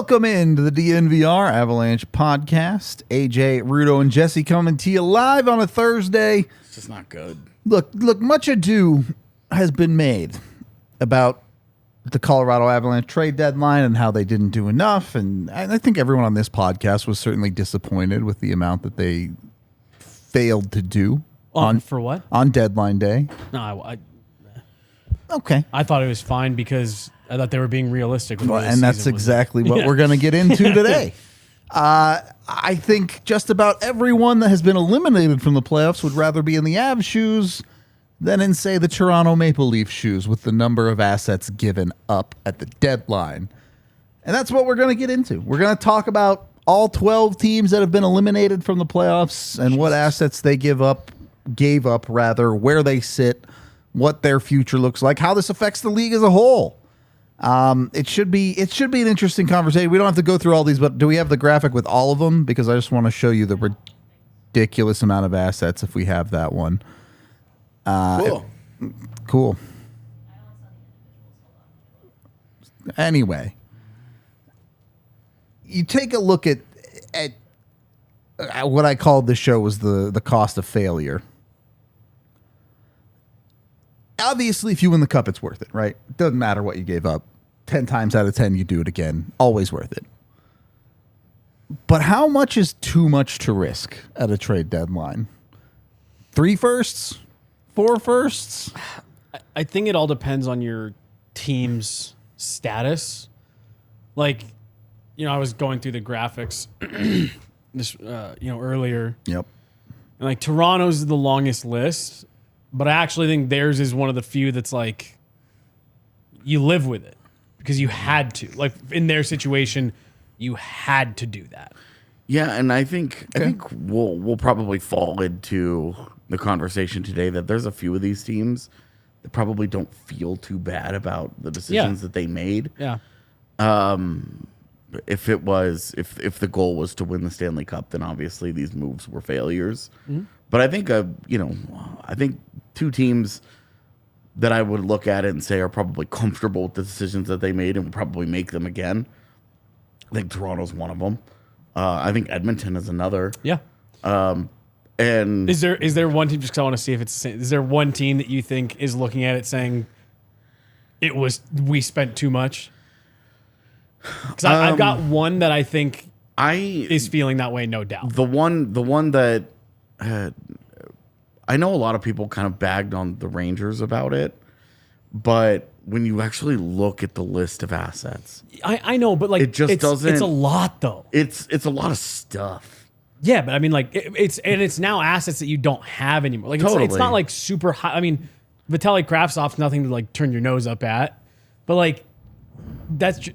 Welcome into the DNVR Avalanche Podcast. AJ, Rudo, and Jesse coming to you live on a Thursday. It's just not good. Look, much ado has been made about the Colorado Avalanche trade deadline and how they didn't do enough. And I think everyone on this podcast was certainly disappointed with the amount that they failed to do. For what? On deadline day. No, Okay. I thought it was fine because I thought they were being realistic. With And that's exactly what we're going to get into today. I think just about everyone that has been eliminated from the playoffs would rather be in the Avs shoes than in, say, the Toronto Maple Leaf shoes with the number of assets given up at the deadline. And that's what we're going to get into. We're going to talk about all 12 teams that have been eliminated from the playoffs and what assets they gave up, where they sit, what their future looks like, how this affects the league as a whole. It should be an interesting conversation. We don't have to go through all these, but do we have the graphic with all of them? Because I just want to show you the ridiculous amount of assets if we have that one. Cool. Anyway, you take a look at what I called the show was the cost of failure. Obviously, if you win the cup, it's worth it, right? It doesn't matter what you gave up. 10 times out of 10, you do it again. Always worth it. But how much is too much to risk at a trade deadline? 3 firsts? 4 firsts? I think it all depends on your team's status. Like, I was going through the graphics earlier. Yep. And like Toronto's the longest list. But I actually think theirs is one of the few that's like, you live with it because you had to. Like in their situation, you had to do that. Yeah, and I think we'll probably fall into the conversation today that there's a few of these teams that probably don't feel too bad about the decisions that they made. Yeah. If the goal was to win the Stanley Cup, then obviously these moves were failures. Mm-hmm. But I think I think 2 teams that I would look at it and say are probably comfortable with the decisions that they made and will probably make them again. I think Toronto's one of them. I think Edmonton is another. Yeah. And is there one team? Just because I want to see if it's the same. Is there one team that you think is looking at it saying we spent too much? Because I've got one that I think is feeling that way, no doubt. The one that I know a lot of people kind of bagged on the Rangers about it, but when you actually look at the list of assets, I know, but like it just doesn't. It's a lot though. It's a lot of stuff. Yeah, but I mean, like it's now assets that you don't have anymore. Like totally. It's not like super high. I mean, Vitaly Kravtsov's nothing to like turn your nose up at, but like that's.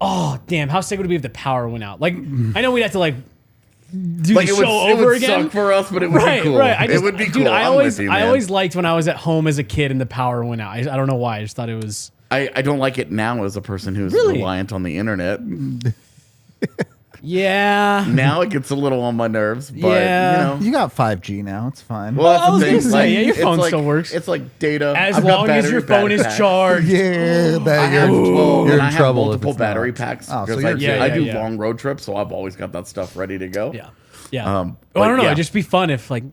Oh damn! How sick would it be if the power went out? Like I know we'd have to like. Do the show over again? It would suck for us, but it would be cool. Right. It would be cool. Dude, I always liked when I was at home as a kid and the power went out. I don't know why. I just thought it was. I don't like it now as a person who's reliant on the internet. Yeah. Now it gets a little on my nerves, but you got 5G now. It's fine. Well, I was that's the thing. gonna say, your phone like, still works. It's like data. As long as your phone is charged. Yeah, you're in trouble. I have if multiple it's battery not. packs. Oh, so Because you're I do long road trips, so I've always got that stuff ready to go. Yeah. Yeah. But I don't know. yeah. It'd just be fun if like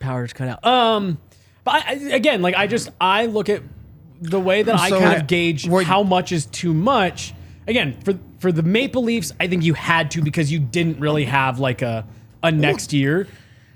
power's cut out. But I look at the way that I kind of gauge how much is too much. Again, for the Maple Leafs, I think you had to because you didn't really have like a next year.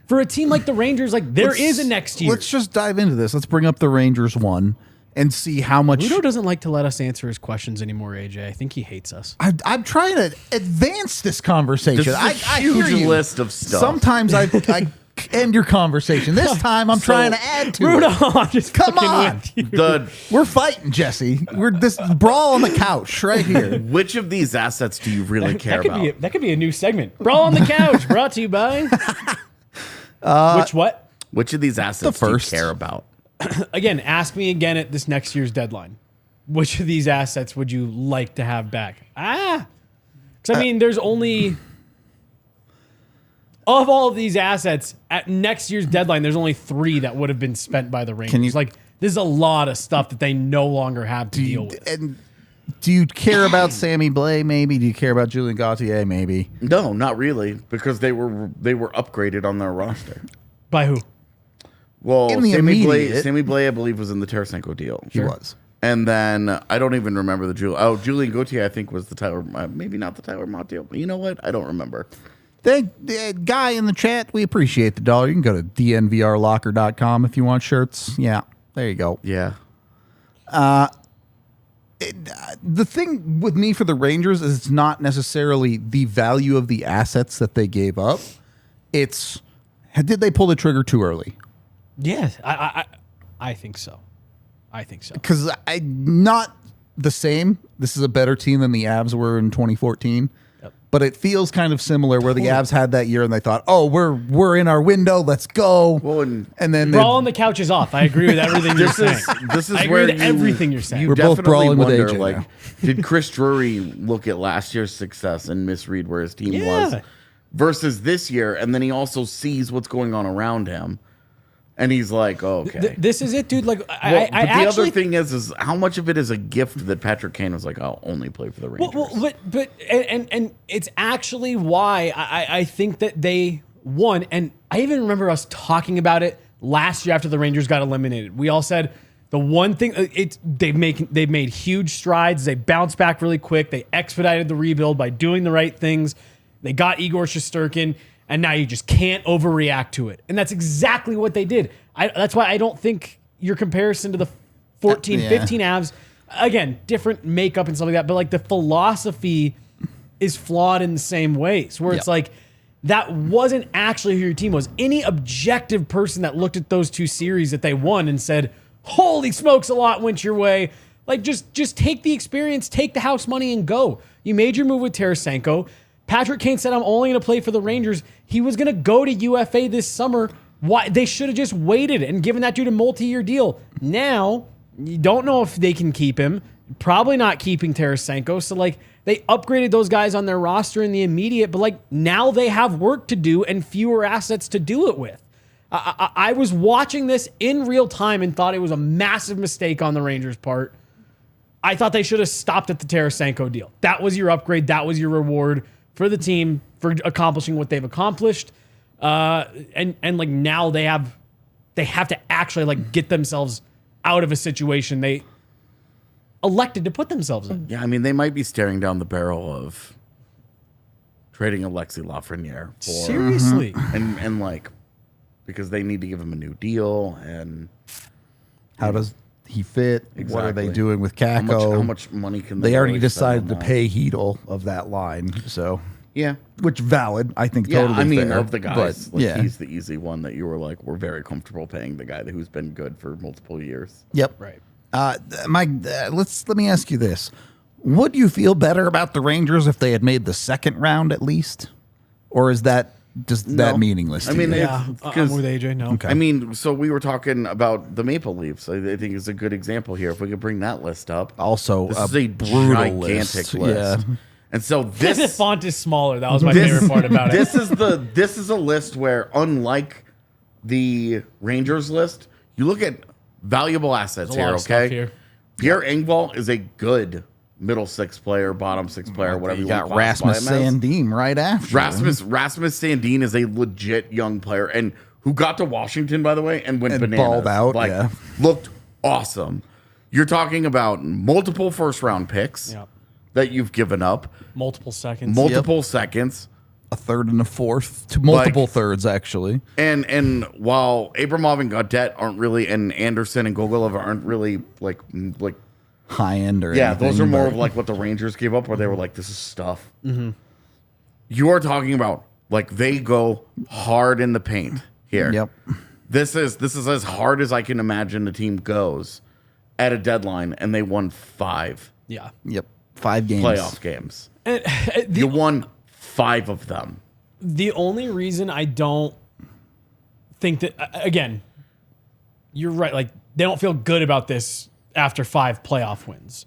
For a team like the Rangers, like there is a next year. Let's just dive into this. Let's bring up the Rangers one and see how much. Ludo doesn't like to let us answer his questions anymore, AJ. I think he hates us. I'm trying to advance this conversation. This is a huge list of stuff. Sometimes I end your conversation. This time I'm trying to add to Rudo, it. I'm just Come fucking on. with you. We're fighting, Jesse. We're this brawl on the couch right here. Which of these assets do you really care about? That could be a new segment. Brawl on the couch, brought to you by. Which of these assets do you care about? Again, ask me again at this next year's deadline. Which of these assets would you like to have back? Because I mean, there's only of all of these assets at next year's deadline. There's only 3 that would have been spent by the Rangers. Like this is a lot of stuff that they no longer have to deal with. And Do you care about Sammy Blais? Maybe. Do you care about Julien Gauthier? Maybe. No, not really, because they were upgraded on their roster. By who? Well, In the immediate. Sammy Blais, I believe, was in the Tarasenko deal. He was. And then I don't even remember the Julien Gauthier, I think, was the Tyler, maybe not the Tyler Mott deal. But you know what? I don't remember. The guy in the chat, we appreciate the dollar. You can go to dnvrlocker.com if you want shirts. Yeah, there you go. Yeah. The thing with me for the Rangers is it's not necessarily the value of the assets that they gave up. It's, did they pull the trigger too early? Yes, I think so. I think so. Because not the same. This is a better team than the Avs were in 2014. Yep. But it feels kind of similar where the Avs had that year and they thought, oh, we're in our window. Let's go. Well, and then brawling the couch is off. I agree with everything you're saying. This is I where agree with everything you're saying. You We're both brawling with AJ like, now. did Chris Drury look at last year's success and misread where his team was versus this year? And then he also sees what's going on around him. And he's like, oh, okay. This is it, dude. Like, but the other thing is how much of it is a gift that Patrick Kane was like, I'll only play for the Rangers. Well, but it's actually why I think that they won. And I even remember us talking about it last year after the Rangers got eliminated. We all said the one thing they've made huge strides. They bounced back really quick. They expedited the rebuild by doing the right things. They got Igor Shesterkin. And now you just can't overreact to it. And that's exactly what they did. That's why I don't think your comparison to the 14, 15 Avs, again, different makeup and stuff like that, but like the philosophy is flawed in the same ways, where it's like, that wasn't actually who your team was. Any objective person that looked at those two series that they won and said, holy smokes, a lot went your way. Like, just take the experience, take the house money and go. You made your move with Tarasenko. Patrick Kane said, I'm only going to play for the Rangers. He was going to go to UFA this summer. Why? They should have just waited and given that dude a multi-year deal. Now, you don't know if they can keep him. Probably not keeping Tarasenko. So, like, they upgraded those guys on their roster in the immediate, but, like, now they have work to do and fewer assets to do it with. I was watching this in real time and thought it was a massive mistake on the Rangers' part. I thought they should have stopped at the Tarasenko deal. That was your upgrade. That was your reward for the team for accomplishing what they've accomplished. And like now they have to actually like get themselves out of a situation they elected to put themselves in. Yeah, I mean, they might be staring down the barrel of trading Alexis Lafreniere for Seriously. And like, because they need to give him a new deal. And how does he fit? Exactly. What are they doing with Kakko? How much money can they already really decided to spend on pay Hedel of that line, so yeah, which valid, I think. Yeah, totally I mean, fair, of the guys, like, yeah, he's the easy one that you were like, we're very comfortable paying the guy who's been good for multiple years. Yep. Right. Mike, let me ask you this: would you feel better about the Rangers if they had made the second round at least, or is that just that meaningless? I mean, yeah, I'm with AJ. No. Okay. I mean, so we were talking about the Maple Leafs. I think is a good example here. If we could bring that list up. Also, this is a brutal gigantic list. Yeah. And so The this font is smaller. That was my favorite part about it. This is a list where, unlike the Rangers list, you look at valuable assets There's a lot here. of stuff Okay, here. Pierre Engvall is a good middle six player, bottom six player, whatever You you got want to Rasmus classify him as. Sandin right after. Rasmus Sandin is a legit young player, and who got to Washington, by the way, and went And bananas. balled out, like, yeah. looked awesome. You're talking about multiple first round picks that you've given up, Multiple seconds. seconds, a third and a fourth, to multiple thirds actually. and while Abramov and Gaudette aren't really, and Anderson and Gogolov aren't really like High end or anything, those are more but of like what the Rangers gave up, where they were like, this is stuff. Mm-hmm. You are talking about like they go hard in the paint here. Yep. This is as hard as I can imagine the team goes at a deadline, and they won 5 Yeah. Yep. 5 games. playoff games. And, You won 5 of them. the only reason I don't think that, again, you're right. Like, they don't feel good about this after 5 playoff wins.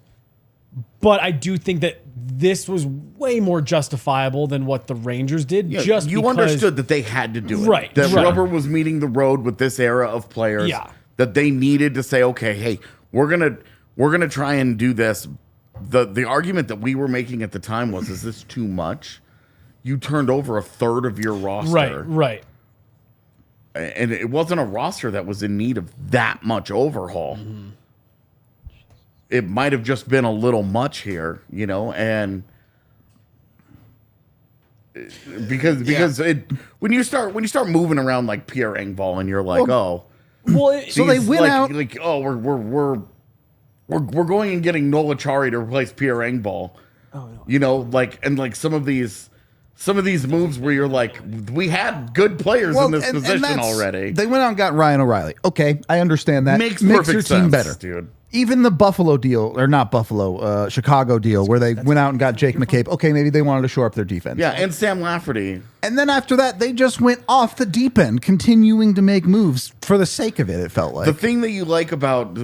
But I do think that this was way more justifiable than what the Rangers did. Yeah, just you because, understood that they had to do it. Right, That right. rubber was meeting the road with this era of players. Yeah. That they needed to say, okay, hey, we're gonna try and do this the argument that we were making at the time was, is this too much? You turned over a third of your roster. Right. And it wasn't a roster that was in need of that much overhaul. Mm-hmm. It might have just been a little much here, and because when you start moving around like Pierre Engvall and you're like, so they went out like, we're going and getting Noel Acciari to replace Pierre Engvall. Oh no. Some of these moves where you're like, we had good players in this position already. They went out and got Ryan O'Reilly. Okay, I understand that. Makes perfect your sense, team better, dude. Even the Buffalo deal, or not Buffalo, Chicago deal, where they went out and got Jake McCabe. Okay, maybe they wanted to shore up their defense. Yeah, and Sam Lafferty. And then after that, they just went off the deep end, continuing to make moves for the sake of it, it felt like. The thing that you like about,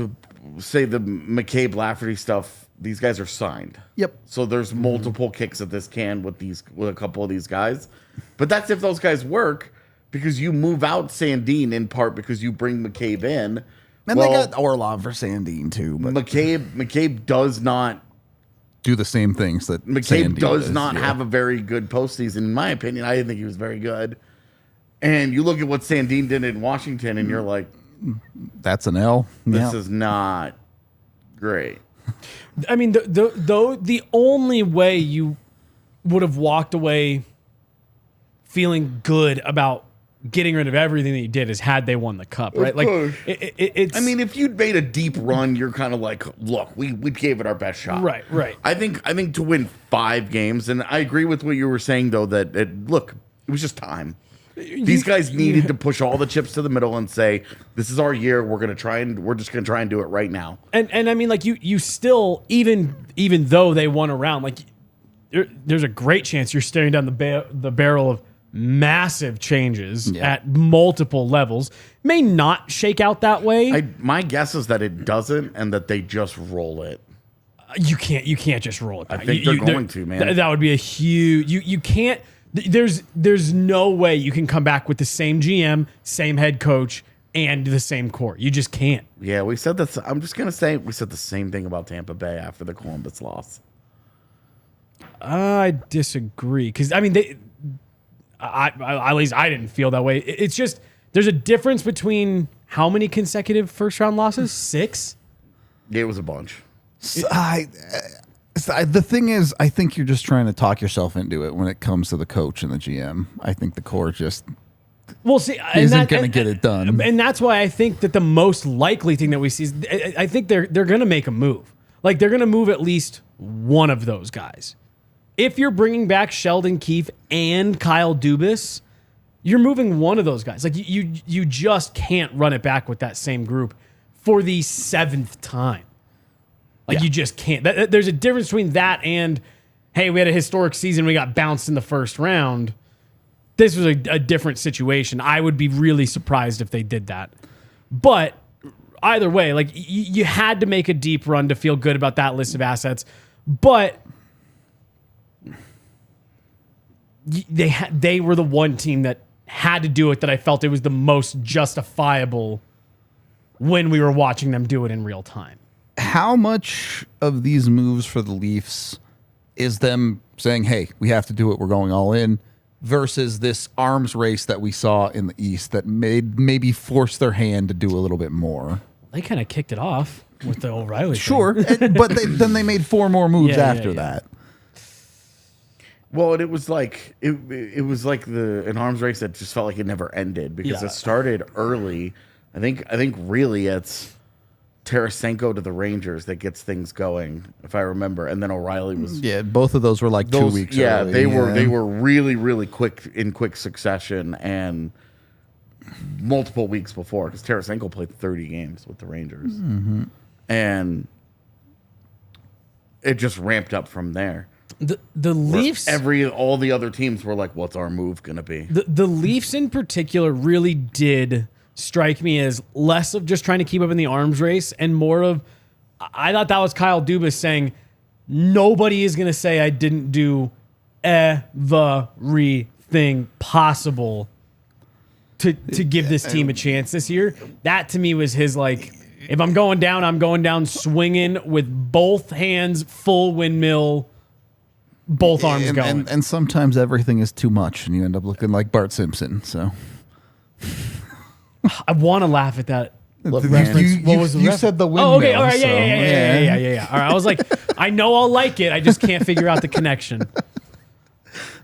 say, the McCabe Lafferty stuff, these guys are signed. Yep. So there's multiple kicks at this can with a couple of these guys. But that's if those guys work, because you move out Sandin in part because you bring McCabe in. And they got Orlov for Sandin too. But McCabe does not do the same things that McCabe Sandin does not have a very good postseason. In my opinion, I didn't think he was very good. And you look at what Sandin did in Washington, and you're like, that's an L. This is not great. I mean, the only way you would have walked away feeling good about getting rid of everything that you did is had they won the cup, right? Like, it's. I mean, if you'd made a deep run, you're kind of like, look, we gave it our best shot, right? I think to win 5 games, and I agree with what you were saying though, that it was just time. These guys needed to push all the chips to the middle and say, "This is our year. We're just gonna try and do it right now." And I mean, like you still, even though they won a round, like there's a great chance you're staring down the barrel of massive changes at multiple levels. May not shake out that way. My guess is that it doesn't, and that they just roll it. You can't just roll it back. I think they're going to, man. That would be a huge. You can't. There's no way you can come back with the same GM, same head coach, and the same core. You just can't. Yeah, we said that. I'm just gonna say we said the same thing about Tampa Bay after the Columbus loss. I disagree, because I mean at least I didn't feel that way. It's just there's a difference between how many consecutive first round losses? 6. Yeah, it was a bunch. The thing is, I think you're just trying to talk yourself into it when it comes to the coach and the GM. I think the core just isn't going to get it done. And that's why I think that the most likely thing that we see is I think they're going to make a move. Like, they're going to move at least one of those guys. If you're bringing back Sheldon Keefe and Kyle Dubas, you're moving one of those guys. Like, you just can't run it back with that same group for the 7th time. Like, you just can't. There's a difference between that and, hey, we had a historic season, we got bounced in the first round. This was a different situation. I would be really surprised if they did that. But either way, like, you had to make a deep run to feel good about that list of assets. But they were the one team that had to do it, that I felt it was the most justifiable when we were watching them do it in real time. How much of these moves for the Leafs is them saying, hey, we have to do it, we're going all in, versus this arms race that we saw in the East that maybe forced their hand to do a little bit more? They kind of kicked it off with the O'Reilly thing. Sure, but then they made 4 more moves after that. Well, it was like it was like an arms race that just felt like it never ended, because it started early. I think really it's Tarasenko to the Rangers that gets things going, if I remember, and then O'Reilly was. Yeah, both of those were like 2 weeks. Yeah, early. they were really quick in quick succession, and multiple weeks before, because Tarasenko played 30 games with the Rangers, and it just ramped up from there. The Leafs, all the other teams were like, "What's our move gonna be?" The Leafs in particular really did strike me as less of just trying to keep up in the arms race and more of, I thought that was Kyle Dubas saying, nobody is going to say I didn't do everything possible to give this team a chance this year. That to me was his, like, If I'm going down swinging with both hands, full windmill, both arms going. And sometimes everything is too much, and you end up looking like Bart Simpson. So I want to laugh at that. Look, You said the windmill. Oh, okay. All right. so, Yeah. All right. I was like, I know I'll like it. I just can't figure out the connection.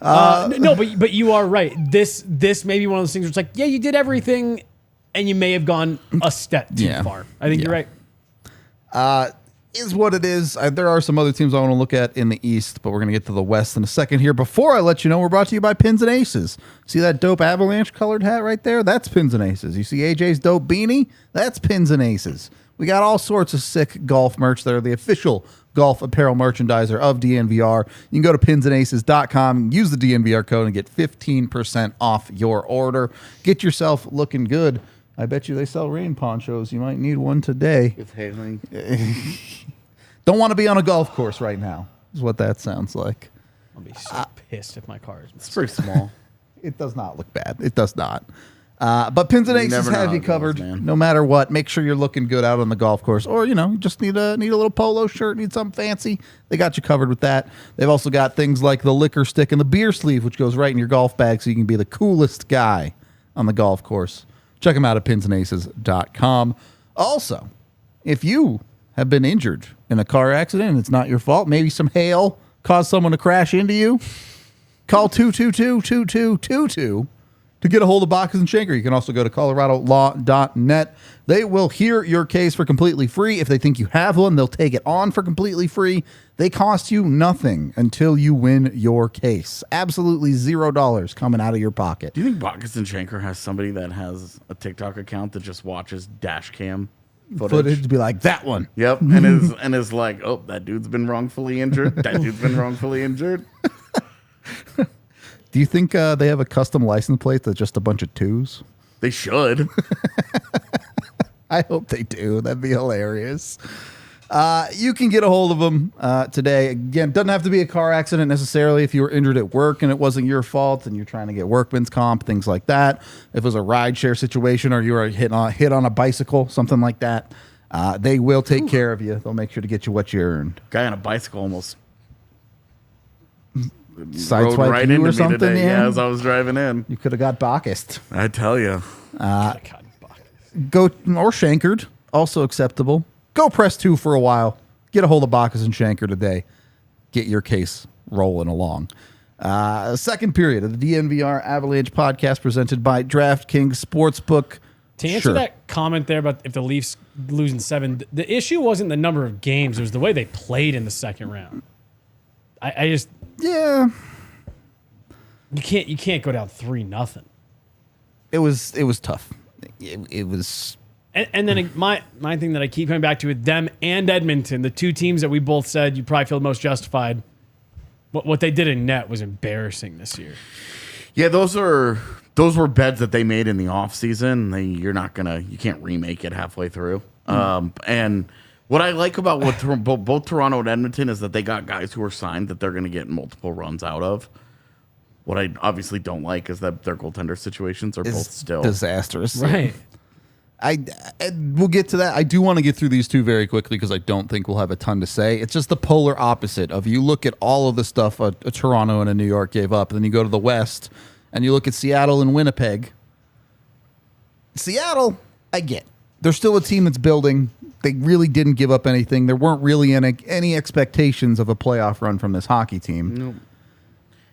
No, but you are right. This may be one of those things where it's like, yeah, you did everything, and you may have gone a step too far. I think you're right. Is what it is. There are some other teams I want to look at in the East, but we're going to get to the West in a second here. Before I let you know, we're brought to you by Pins and Aces. See that dope Avalanche colored hat right there? That's Pins and Aces. You see AJ's dope beanie? That's Pins and Aces. We got all sorts of sick golf merch. They're the official golf apparel merchandiser of DNVR. You can go to pinsandaces.com, use the DNVR code, and get 15% off your order. Get yourself looking good. I bet you they sell rain ponchos. You might need one today. It's hailing. Don't want to be on a golf course right now, is what that sounds like. I'll be so pissed if my car is missing. It's pretty small. It does not look bad. It does not. But Pins and Aces have you covered no matter what. Make sure you're looking good out on the golf course. Or, you just need a little polo shirt, need something fancy. They got you covered with that. They've also got things like the liquor stick and the beer sleeve, which goes right in your golf bag so you can be the coolest guy on the golf course. Check them out at pinsandaces.com. Also, if you have been injured in a car accident and it's not your fault, maybe some hail caused someone to crash into you, call 222-2222 to get a hold of Bacchus and Schenker. You can also go to coloradolaw.net. They will hear your case for completely free. If they think you have one, they'll take it on for completely free. They cost you nothing until you win your case. Absolutely $0 coming out of your pocket. Do you think Bacchus and Schenker has somebody that has a TikTok account that just watches dash cam footage to be like, that one? Yep. and is like, oh, that dude's been wrongfully injured. That dude's been wrongfully injured. Do you think they have a custom license plate that's just a bunch of twos? They should. I hope they do. That'd be hilarious. You can get a hold of them today. Again, doesn't have to be a car accident necessarily. If you were injured at work and it wasn't your fault and you're trying to get workman's comp, things like that. If it was a rideshare situation or you were hit on a bicycle, something like that, they will take care of you. They'll make sure to get you what you earned. Guy on a bicycle almost sideswiped right you into or me something. today. Yeah, as I was driving in. You could have got Bacchused. I tell you. Go or Shankered, also acceptable. Go press 2 for a while. Get a hold of Bacchus and Schenker today. Get your case rolling along. Second period of the DNVR Avalanche podcast presented by DraftKings Sportsbook. To answer that comment there about if the Leafs losing 7, the issue wasn't the number of games. It was the way they played in the second round. I just... Yeah. You can't go down 3-0. It was tough. It was... And then my thing that I keep coming back to with them and Edmonton, the two teams that we both said you probably feel most justified, what they did in net was embarrassing this year. Yeah, those were beds that they made in the offseason. You can't remake it halfway through. And what I like about both Toronto and Edmonton is that they got guys who are signed that they're going to get multiple runs out of. What I obviously don't like is that their goaltender situations are both still disastrous. Right. We'll get to that. I do want to get through these two very quickly because I don't think we'll have a ton to say. It's just the polar opposite of you look at all of the stuff a Toronto and a New York gave up, and then you go to the West and you look at Seattle and Winnipeg. Seattle, I get. They're still a team that's building. They really didn't give up anything. There weren't really any expectations of a playoff run from this hockey team. Nope.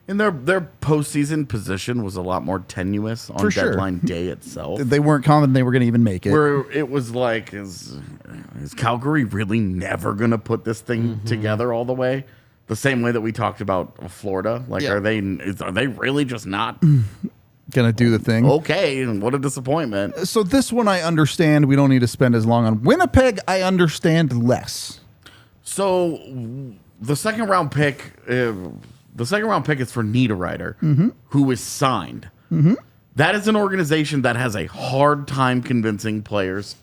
And their postseason position was a lot more tenuous on deadline day itself. They weren't confident they were going to even make it. Where it was like, is Calgary really never going to put this thing together all the way? The same way that we talked about Florida. Like, are they really just not going to do the thing? Okay, and what a disappointment. So this one I understand. We don't need to spend as long on. Winnipeg, I understand less. So the second round pick... The second round pick is for Niederreiter, who is signed. That is an organization that has a hard time convincing players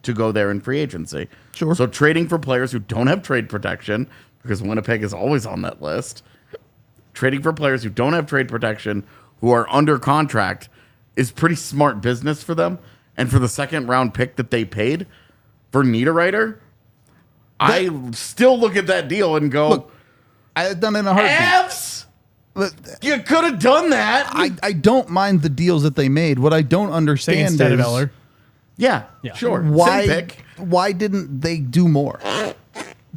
to go there in free agency. Sure. So trading for players who don't have trade protection, because Winnipeg is always on that list, trading for players who don't have trade protection, who are under contract, is pretty smart business for them. And for the second round pick that they paid, for Niederreiter, I still look at that deal and go, look, I had done it in a heartbeat. Avs, you could have done that. I don't mind the deals that they made. What I don't understand instead is of Eller. Yeah, sure. Why? Same pick. Why didn't they do more?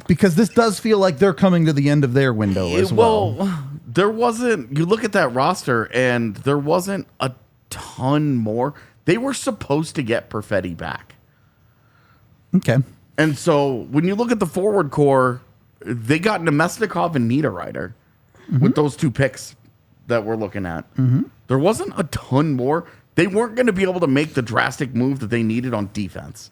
Because this does feel like they're coming to the end of their window as well. There wasn't. You look at that roster, and there wasn't a ton more. They were supposed to get Perfetti back. Okay. And so when you look at the forward core, they got Nemesnikov and Niederreiter with those 2 picks that we're looking at. There wasn't a ton more. They weren't going to be able to make the drastic move that they needed on defense.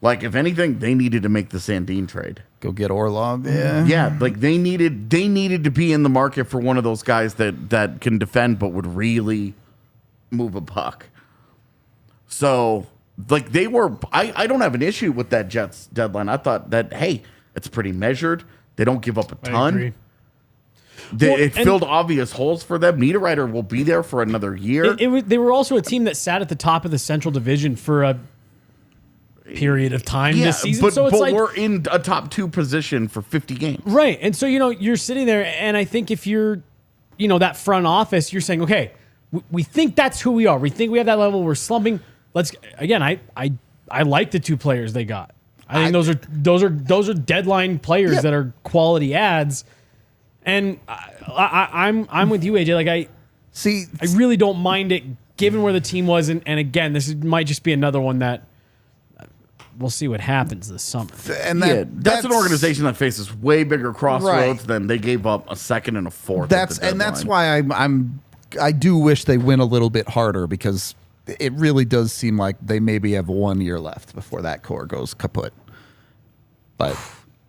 Like, if anything, they needed to make the Sandin trade. Go get Orlov. Yeah. Yeah, like they needed to be in the market for one of those guys that can defend but would really move a puck. So, like, they were... I don't have an issue with that Jets deadline. I thought that, hey, it's pretty measured. They don't give up a ton. I agree. It filled obvious holes for them. Niederreiter will be there for another year. They were also a team that sat at the top of the Central Division for a period of time this season. But, so it's like, we're in a top 2 position for 50 games. Right. And so, you're sitting there, and I think if you're, that front office, you're saying, okay, we think that's who we are. We think we have that level. We're slumping. I like the 2 players they got. I think those are deadline players that are quality ads. And I'm with you, AJ. Like I really don't mind it given where the team was. And again, this might just be another one that we'll see what happens this summer. And that's an organization that faces way bigger crossroads than they gave up a second and a fourth. That's why I do wish they win a little bit harder, because it really does seem like they maybe have 1 year left before that core goes kaput. But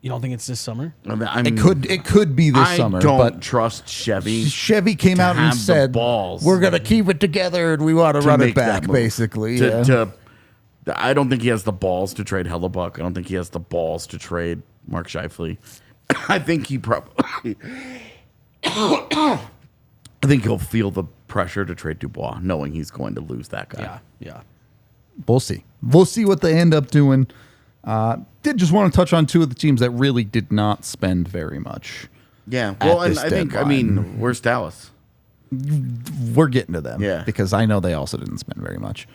you don't think it's this summer? It could be this summer. I don't but trust Chevy. Chevy came out and said, "We're going to keep it together and we want to run it back." Basically, I don't think he has the balls to trade Hellebuck. I don't think he has the balls to trade Mark Scheifele. I think he probably. I think he'll feel the pressure to trade Dubois, knowing he's going to lose that guy. Yeah. We'll see. We'll see what they end up doing. Did just want to touch on 2 of the teams that really did not spend very much. Yeah. Well, and I mean, where's Dallas? We're getting to them. Yeah. Because I know they also didn't spend very much.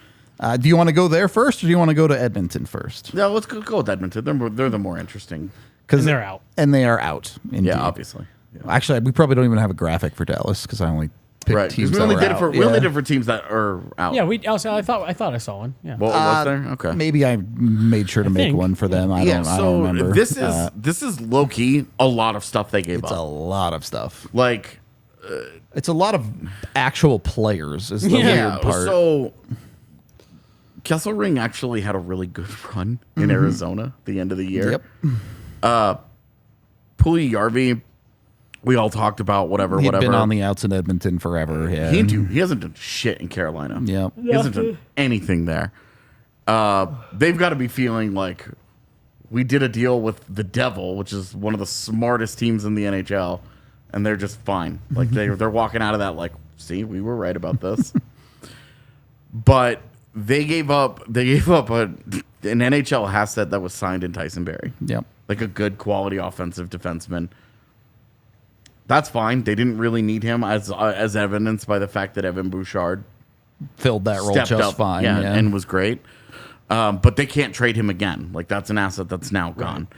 Do you want to go there first, or do you want to go to Edmonton first? No, let's go with Edmonton. They're the more interesting. Because they're out. And they are out. Indeed. Yeah, obviously. Yeah. Actually, we probably don't even have a graphic for Dallas, because I only picked teams that were out. We only did for teams that are out. Yeah, I thought I saw one. Yeah. Well, was there? Okay. Maybe I made sure to make one for them. I don't remember. This is low key a lot of stuff they gave up. It's a lot of stuff. Like, it's a lot of actual players. Is the weird part. So Kesselring actually had a really good run in Arizona at the end of the year. Yep. Puljujärvi, we all talked about whatever. He'd been on the outs in Edmonton forever. Yeah. He hasn't done shit in Carolina. Yeah. He hasn't done anything there. They've got to be feeling like we did a deal with the Devil, which is one of the smartest teams in the NHL, and they're just fine. Like they're walking out of that like, see, we were right about this. But they gave up an NHL asset that was signed in Tyson Barrie. Yep. Like a good quality offensive defenseman. That's fine. They didn't really need him, as evidenced by the fact that Evan Bouchard filled that role just fine. Yeah, and was great. But they can't trade him again. Like, that's an asset that's now gone.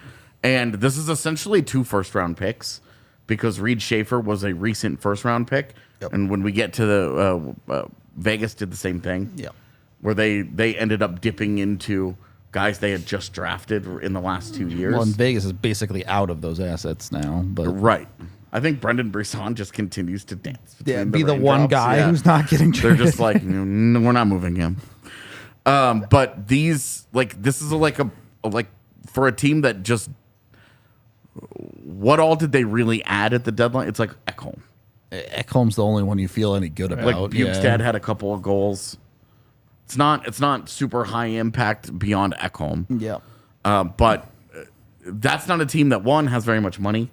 And this is essentially 2 first-round picks, because Reed Schaefer was a recent first-round pick. Yep. And when we get to the Vegas did the same thing. Yep. Where they ended up dipping into guys they had just drafted in the last 2 years. Well, and Vegas is basically out of those assets now. But right. I think Brendan Brisson just continues to dance. Yeah, be the one guy who's not getting traded. They're just like, no, we're not moving him. But this is like for a team that just, what all did they really add at the deadline? It's like Ekholm. Ekholm's the only one you feel any good about. Like Bukestad had a couple of goals. It's not super high impact beyond Ekholm. Yeah. But that's not a team that, one, has very much money,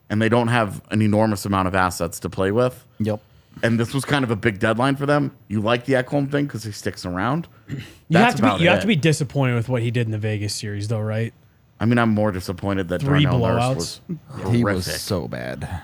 and they don't have an enormous amount of assets to play with. Yep. and this was kind of a big deadline for them. You like the Ekholm thing because he sticks around. You have to be disappointed with what he did in the Vegas series, though, right? I mean, I'm more disappointed that 3 Darnell Nurse blowouts. was He horrific. was so bad.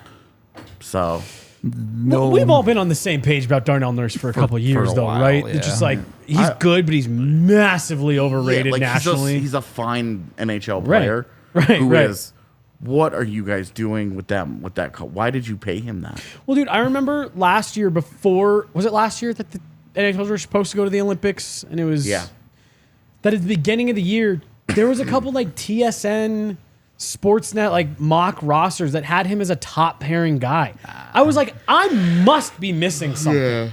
So No, We've all been on the same page about Darnell Nurse for a couple of years, though, while, right? yeah. It's just like he's good, but he's massively overrated nationally. He's a fine NHL player. Right. Who is? What are you guys doing with them? With that? Why did you pay him that? Well, dude, I remember last year was it last year that the NHLers were supposed to go to the Olympics, and it was that at the beginning of the year there was a couple like TSN, Sportsnet like mock rosters that had him as a top pairing guy. I was like, I must be missing something. Yeah.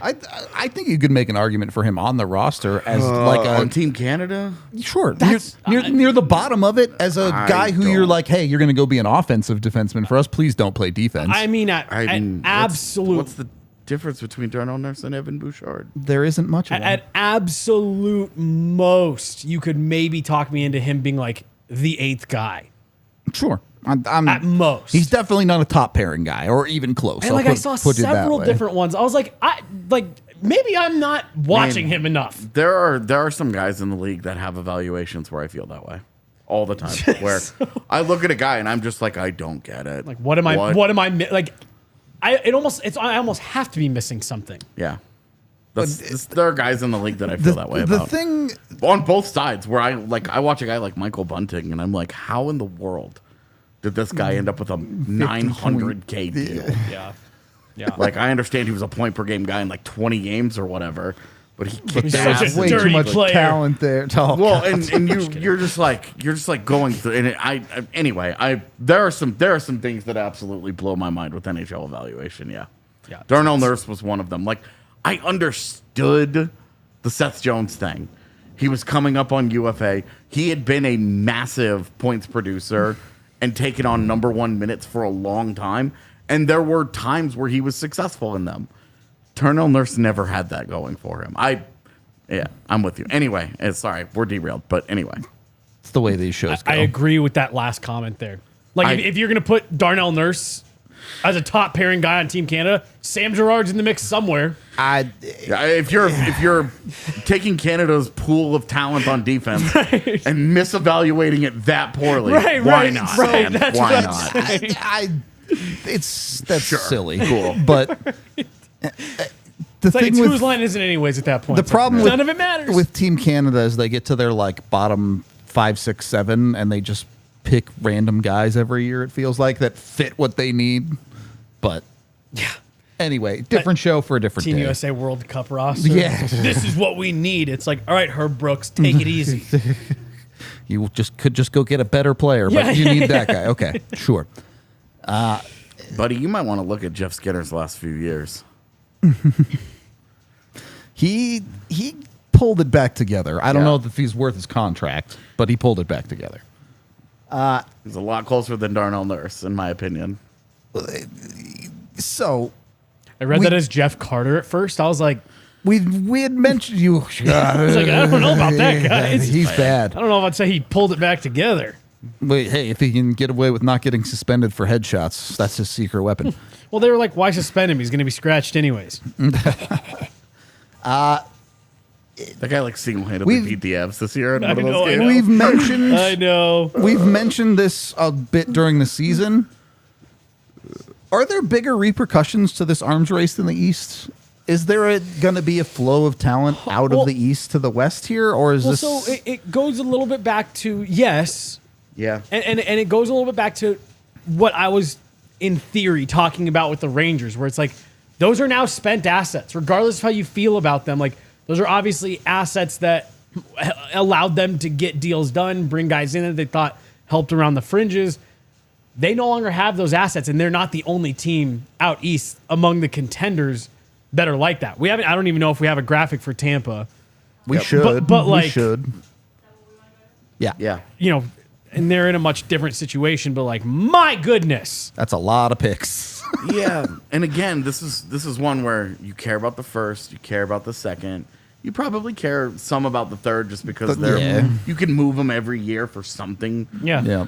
I think you could make an argument for him on the roster as like on Team Canada. Sure, near the bottom of it as a guy who you're like, hey, you're going to go be an offensive defenseman for us. Please don't play defense. I mean, absolute. What's the difference between Darnell Nurse and Evan Bouchard? There isn't much of At absolute most, you could maybe talk me into him being like the 8th guy. Sure. I'm at most. He's definitely not a top pairing guy or even close. And I saw several different ones. I was like, maybe I'm not watching him enough. There are some guys in the league that have evaluations where I feel that way all the time. Where I look at a guy and I'm just like, I don't get it. Like, what am I like? I almost have to be missing something. Yeah. There are guys in the league that I feel that way about. The thing on both sides where I watch a guy like Michael Bunting and I'm like, how in the world did this guy end up with a $900K deal? Yeah. Like, I understand he was a point per game guy in like 20 games or whatever, but he kicked such a way too dirty much player. talent there. Oh, well, and you're just like going through. And there are some things that absolutely blow my mind with NHL evaluation. Yeah. Darnell Nurse was one of them. Like, I understood the Seth Jones thing. He was coming up on UFA. He had been a massive points producer and taken on number 1 minutes for a long time. And there were times where he was successful in them. Darnell Nurse never had that going for him. I'm with you. Anyway, sorry, we're derailed. But anyway. It's the way these shows go. I agree with that last comment there. Like, if you're going to put Darnell Nurse as a top pairing guy on Team Canada, Sam Girard's in the mix somewhere. If you're taking Canada's pool of talent on defense and misevaluating it that poorly, why not? Right, that's why what not? That's silly. Cool. But the thing whose line is it anyways at that point? The problem none of it matters. With Team Canada is they get to their like bottom 5, 6, 7, and they just pick random guys every year. It feels like that fit what they need. But yeah. Anyway, different show for a different Team day. USA World Cup roster. Yeah. This is what we need. It's like, all right, Herb Brooks, take it easy. You could just go get a better player, but you need that guy. Okay, sure. Buddy, you might want to look at Jeff Skinner's last few years. He pulled it back together. I don't know if he's worth his contract, but he pulled it back together. He's a lot closer than Darnell Nurse, in my opinion. So I read that as Jeff Carter at first. I was like, we had mentioned you. I was like, I don't know about that guy. He's bad. I don't know if I'd say he pulled it back together. But hey, if he can get away with not getting suspended for headshots, that's his secret weapon. Well, they were like, why suspend him? He's going to be scratched anyways. That guy like single-handedly beat the Avs this year in one of those games. We've mentioned. I know. We've mentioned this a bit during the season. Are there bigger repercussions to this arms race in the East? Is there going to be a flow of talent out of the East to the West here, or is this? So it goes a little bit back to yes, yeah, and it goes a little bit back to what I was in theory talking about with the Rangers, where it's like those are now spent assets, regardless of how you feel about them. Like those are obviously assets that allowed them to get deals done, bring guys in that they thought helped around the fringes. They no longer have those assets, and they're not the only team out East among the contenders that are like that. I don't even know if we have a graphic for Tampa. We should. But like, we should. Yeah. Yeah. You know, and they're in a much different situation, but like, my goodness. That's a lot of picks. Yeah. And again, this is one where you care about the first, you care about the second. You probably care some about the third just because you can move them every year for something. Yeah. Yeah.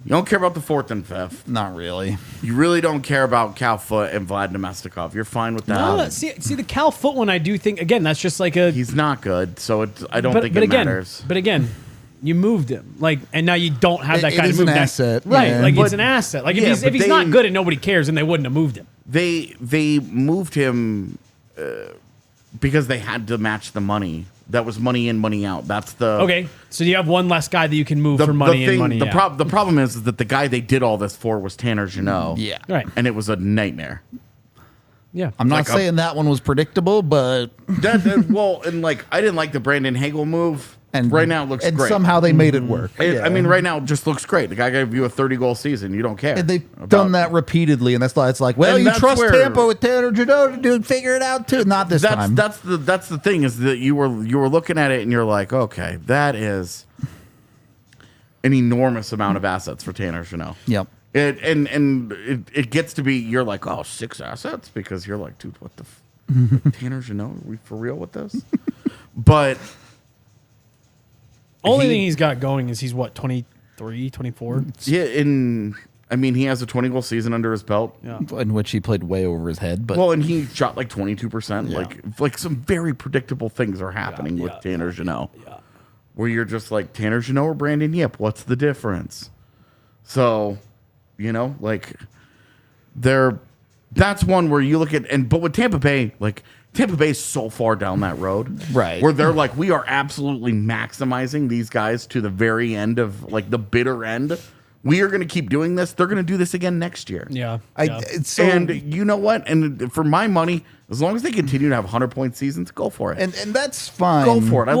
You don't care about the 4th and 5th. Not really. You really don't care about Cal Foote and Vlad Namestnikov. You're fine with that. No, see the Cal Foote one, I do think, again, that's just like a... He's not good, so I don't think it matters. But again, you moved him. And now you don't have that kind of move. It is an asset. Right, Yeah. it's an asset. If he's not good and nobody cares, then they wouldn't have moved him. They moved him because they had to match the money. That was money in, money out. That's the... Okay, so you have one less guy that you can move for money in, money out. The problem is that the guy they did all this for was Tanner Jeannot. Yeah. Right. And it was a nightmare. Yeah. I'm not saying that one was predictable, but... I didn't like the Brandon Hagel move. And right now it looks great. And somehow they made it work. I mean, right now it just looks great. The guy gave you a 30-goal season. You don't care. And they've done that repeatedly, and it's like, well, you trust Tampa with Tanner Jeannot to figure it out too. Not this time. That's the thing, is that you were looking at it and you're like, okay, that is an enormous amount of assets for Tanner Jeannot. Yep. It gets to be, you're like, oh, 6 assets, because you're like, dude, what the Tanner Jeannot? Are we for real with this? But only thing he's got going is he's what, 23, 24? Yeah, he has a 20-goal season under his belt. Yeah. In which he played way over his head. But and he shot like 22%. Yeah. Like some very predictable things are happening with Tanner Jeannot. Yeah. Where you're just like, Tanner Jeannot or Brandon Yip, what's the difference? So, that's one where you look at, but with Tampa Bay, Tampa Bay's so far down that road. Right. Where they're like, we are absolutely maximizing these guys to the very end of, the bitter end. We are going to keep doing this. They're going to do this again next year. Yeah. And you know what? And for my money, as long as they continue to have 100-point seasons, go for it. And that's fine. Go for it. I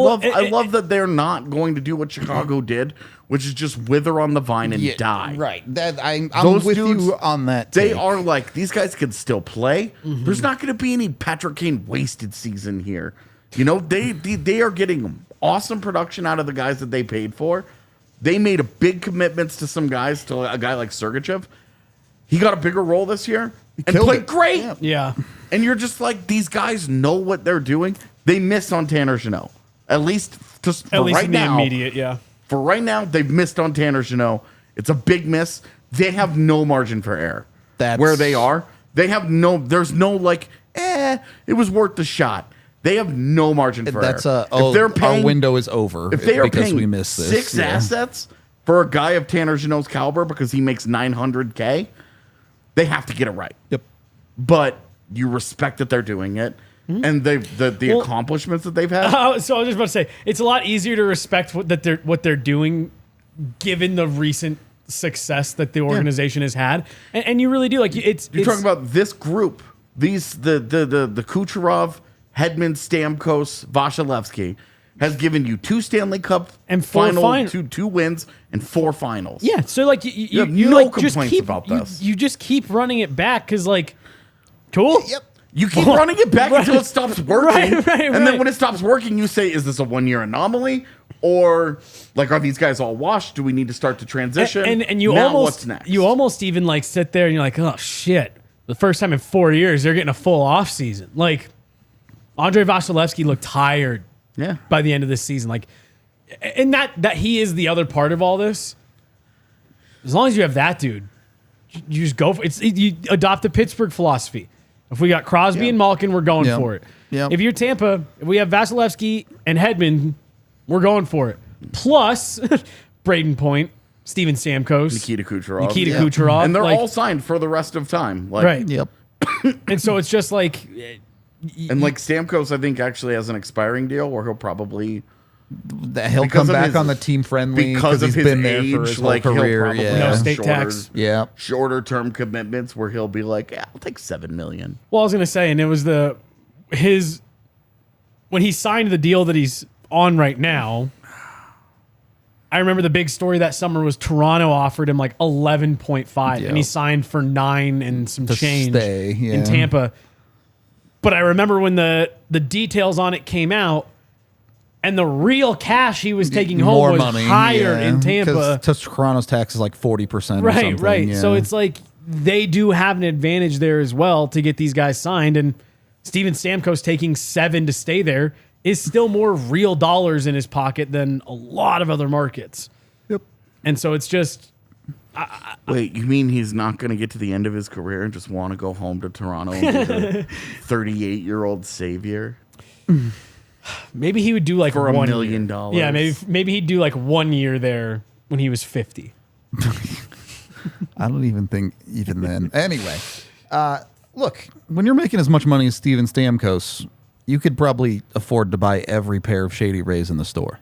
love that they're not going to do what Chicago did, which is just wither on the vine and die. Right. I'm with dudes, you on that. They are like, these guys can still play. Mm-hmm. There's not going to be any Patrick Kane wasted season here. They are getting awesome production out of the guys that they paid for. They made a big commitments to some guys, to a guy like Sergachev. He got a bigger role this year and played great. Yeah. And you're just like, these guys know what they're doing. They miss on Tanner Jeannot. At least right now. Immediate, yeah. For right now, they've missed on Tanner Jeannot. It's a big miss. They have no margin for error. That's where they are. They have there's no it was worth the shot. They have no margin for error. If they're paying, our window is over. If they are because paying we missed this, 6 assets for a guy of Tanner Jeannot's caliber because he makes $900K, they have to get it right. Yep. But you respect that they're doing it. Mm-hmm. And the accomplishments that they've had. So I was just about to say, it's a lot easier to respect what they're doing, given the recent success that the organization has had, and you really do. You're talking about this group, the Kucherov, Hedman, Stamkos, Vasilevsky has given you 2 Stanley Cup and 4 finals, 2 wins and 4 finals. Yeah, so you have no complaints about this. You just keep running it back because cool. Yep. You keep running it back until it stops working. Right. And then when it stops working, you say, is this a 1-year anomaly? Or are these guys all washed? Do we need to start to transition? And you now almost what's next? You almost even sit there and you're like, oh shit. The first time in 4 years they're getting a full off season. Andrei Vasilevsky looked tired by the end of this season. And that he is the other part of all this. As long as you have that dude, you just go for it. You adopt the Pittsburgh philosophy. If we got Crosby and Malkin, we're going for it. Yep. If you're Tampa, if we have Vasilevsky and Hedman, we're going for it. Plus, Braden Point, Steven Stamkos, Nikita Kucherov. Kucherov. And they're all signed for the rest of time. Right. Yep. And so it's just and Stamkos, I think, actually has an expiring deal where he'll probably... He'll come back on the team friendly because he's been there for his whole career. No state tax. Yeah. Shorter term commitments where he'll be like, I'll take $7 million. Well, I was going to say, and it was when he signed the deal that he's on right now, I remember the big story that summer was Toronto offered him 11.5 and he signed for 9 and some change in Tampa. But I remember when the details on it came out, and the real cash he was taking home was money, higher in Tampa. Because Toronto's tax is 40%. Right. Yeah. So it's they do have an advantage there as well to get these guys signed. And Steven Stamkos taking 7 to stay there is still more real dollars in his pocket than a lot of other markets. Yep. And so it's just, Wait, you mean he's not going to get to the end of his career and just want to go home to Toronto and be the 38-year-old savior? Maybe he would do like for $1 million. Yeah, maybe he'd do like 1 year there when he was 50. I don't even think even then. Anyway, look, when you're making as much money as Steven Stamkos, you could probably afford to buy every pair of Shady Rays in the store.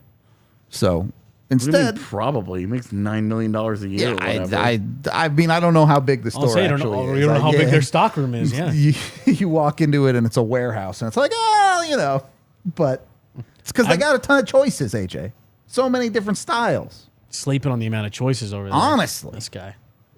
So instead, probably he makes $9 million a year. Yeah, I mean, I don't know how big the store actually is. You don't know how big their stock room is. Yeah, you walk into it and it's a warehouse, and it's like, but it's because they got a ton of choices. AJ, so many different styles. Sleeping on the amount of choices over there. Honestly, this guy.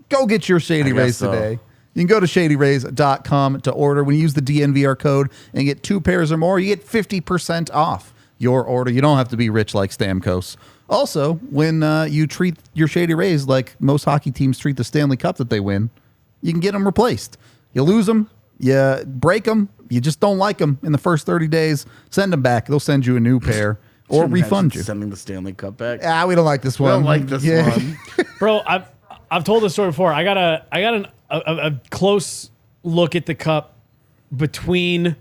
Go get your Shady Rays today. You can go to shadyrays.com to order. When you use the DNVR code and get 2 pairs or more, you get 50% off your order. You don't have to be rich like Stamkos. Also, when you treat your Shady Rays like most hockey teams treat the Stanley Cup that they win, you can get them replaced. You lose them, you break them, you just don't like them in the first 30 days, send them back. They'll send you a new pair or refund you. Sending the Stanley Cup back? We don't like this one. We don't like this one. Bro, I've told this story before. I got a close look at the cup between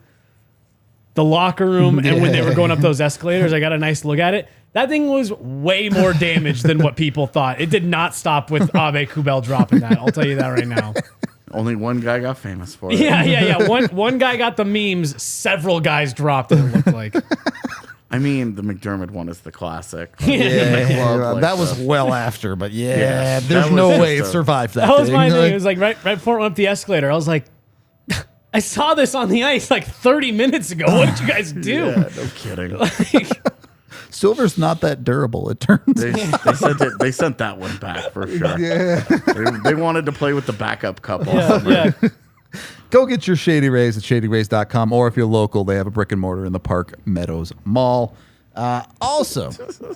the locker room and when they were going up those escalators. I got a nice look at it. That thing was way more damaged than what people thought. It did not stop with Ave Kubel dropping that. I'll tell you that right now. Only one guy got famous for it. Yeah. One guy got the memes. Several guys dropped it, it looked like. I mean, the McDermott one is the classic. That was well after, but there's no way it survived that. That was my thing. It was like right before it went up the escalator. I was like, I saw this on the ice like 30 minutes ago. What did you guys do? Yeah, no kidding. Silver's not that durable, it turns out. They sent that one back for sure. Yeah. They wanted to play with the backup cup. Yeah. Go get your Shady Rays at shadyrays.com, or if you're local, they have a brick and mortar in the Park Meadows Mall. Also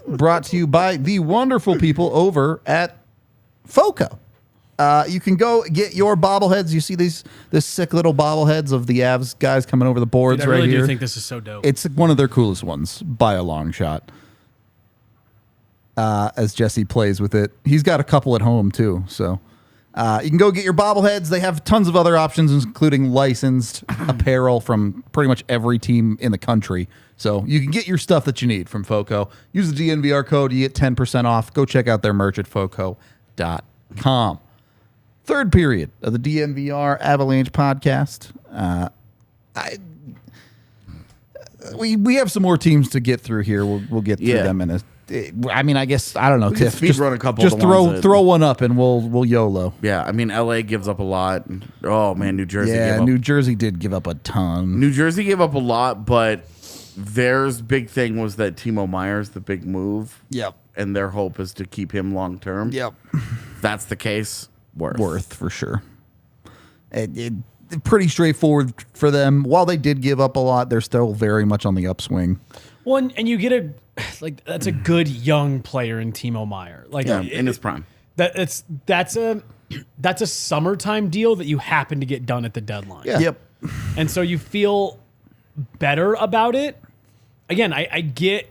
brought to you by the wonderful people over at FOCO. You can go get your bobbleheads. You see this sick little bobbleheads of the Avs guys coming over the boards. Dude, I really here. do think this is so dope. It's one of their coolest ones by a long shot. As Jesse plays with it, he's got a couple at home too. So you can go get your bobbleheads. They have tons of other options, including licensed apparel from pretty much every team in the country. So you can get your stuff that you need from FOCO. Use the DNVR code. You get 10% off. Go check out their merch at FOCO.com. Third period of the DNVR Avalanche Podcast. We have some more teams to get through here. We'll get through them in a. I mean, I guess I don't know. Tiff, speed run a couple. Just throw one up and we'll YOLO. Yeah, I mean, LA gives up a lot. Oh man, New Jersey. Yeah, New Jersey did give up a ton. New Jersey gave up a lot, but their big thing was that Timo Meier's the big move. Yep. And their hope is to keep him long term. Yep. If that's the case. Worth for sure. It pretty straightforward for them. While they did give up a lot, they're still very much on the upswing. Well, and you get that's a good young player in Timo Meier. In his prime. That's a summertime deal that you happen to get done at the deadline. Yeah. Yep. And so you feel better about it. Again, I get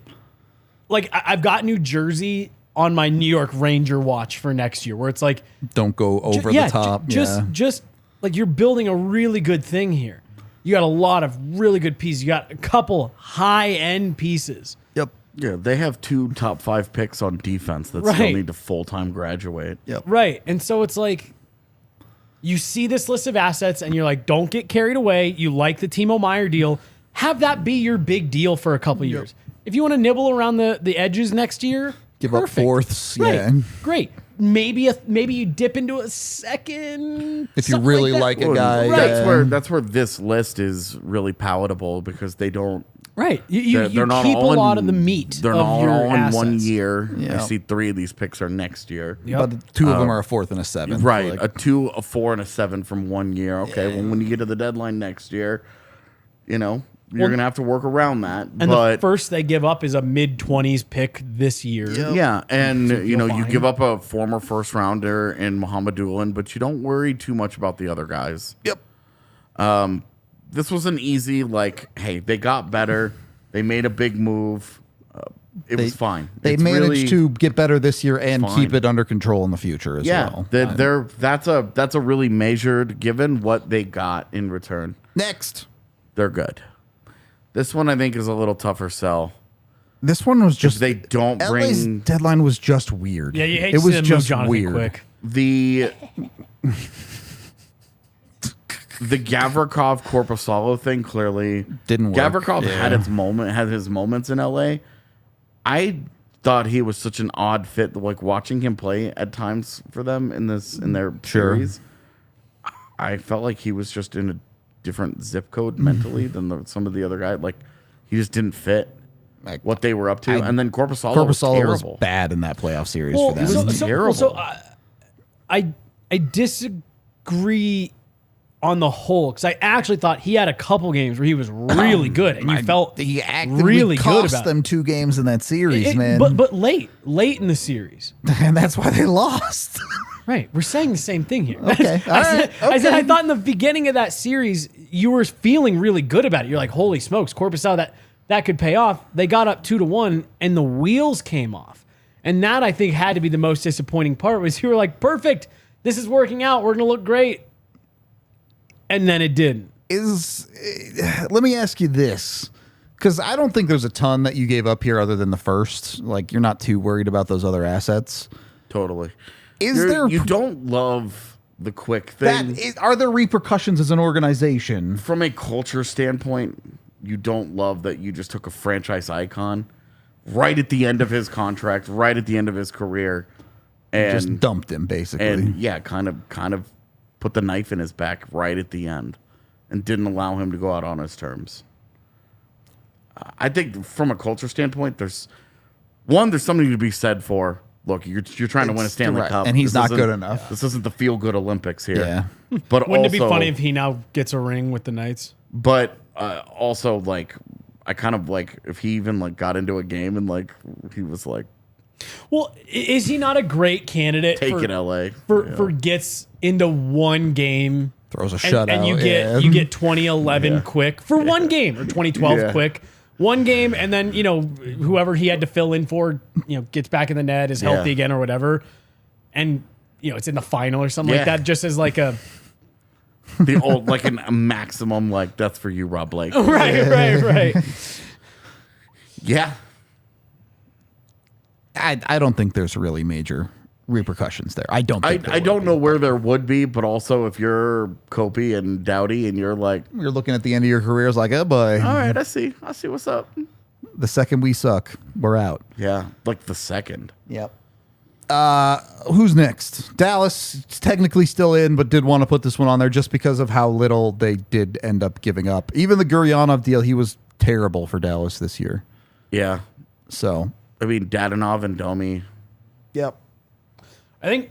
I've got New Jersey on my New York Ranger watch for next year, where it's like, don't go over the top. Just like you're building a really good thing here. You got a lot of really good pieces. You got a couple high-end pieces. Yep. Yeah, they have 2 top 5 picks on defense that still need to full-time graduate. Yep. Right. And so it's like, you see this list of assets and you're like, don't get carried away. You like the Timo Meier deal. Have that be your big deal for a couple years. If you want to nibble around the edges next year, give up fourths. Right. Yeah. Great. Maybe you dip into a second. If you really like a guy. Right. That's where this list is really palatable because they don't. Right. You keep a lot of the meat. They're not all in assets. 1 year. Yep. I see 3 of these picks are next year. Yep. But 2 of them are a 4th and a 7th. Right. A 2, a 4, and a 7 from 1 year. Okay. Well, when you get to the deadline next year, you're going to have to work around that. And the first they give up is a mid-20s pick this year. Yep. Yeah, and you give up a former first rounder in Mohamed Doolin, but you don't worry too much about the other guys. Yep. This was an easy, hey, they got better. They made a big move. it was fine. They It's managed really to get better this year and fine. keep it under control in the future as well. That's a really measured given what they got in return. Next, They're good. This one I think is a little tougher sell. this one was just They don't LA's bring deadline was just weird. Yeah, you hate it to was see them move just Jonathan weird. quick. the Gavrikov Korpisalo thing clearly Didn't work. Gavrikov had his moments in LA. I thought he was such an odd fit. Like watching him play at times for them in their series, I felt like he was just in a different zip code mentally than some of the other guys. Like he just didn't fit Like, what they were up to. And then Korpisalo was terrible. was bad in that playoff series Well, for them. It was terrible. I disagree on the whole because I actually thought he had a couple games where he was really good, and you felt he actively really good cost about them 2 games in that series, man. But late in the series, and that's why they lost. right? We're saying the same thing here. Okay, I said I thought in the beginning of that series you were feeling really good about it. You're like, holy smokes, Korpisalo, that could pay off. They got up 2-1, and the wheels came off, and that I think had to be the most disappointing part. Was you were like, perfect, this is working out. We're gonna look great. And then it didn't. Let me ask you this, because I don't think there's a ton that you gave up here other than the first. Like, you're not too worried about those other assets. Totally. You don't love the quick thing. Are there repercussions as an organization? From a culture standpoint, you don't love that you just took a franchise icon right at the end of his contract, right at the end of his career, and just dumped him, basically. And yeah, kind of put the knife in his back right at the end and didn't allow him to go out on his terms. I think from a culture standpoint, there's something to be said for, look, you're trying to win a Stanley Cup. And he's not good enough. This isn't the feel-good Olympics here. Yeah. But Wouldn't it be funny if he now gets a ring with the Knights? But also, like, I kind of, like, if he even, like, got into a game and, like, he was like, well, is he not a great candidate for gets into one game, throws a shutout, and you get 2011 quick for one game, or 2012 quick one game, and then whoever he had to fill in for gets back in the net, is healthy again or whatever, and it's in the final or something like that, just as like a the old like a maximum, like, that's for you, Rob Blake. right. Yeah. I don't think there's really major repercussions there. I don't know where there would be, but also if you're Kopi and Doughty and you're looking at the end of your career, it's like, oh boy. All right, I see what's up. The second we suck, we're out. Yeah, like the second. Yep. Who's next? Dallas is technically still in, but did want to put this one on there just because of how little they did end up giving up. Even the Guryanov deal, he was terrible for Dallas this year. Yeah. So I mean, Dadonov and Domi. Yep. I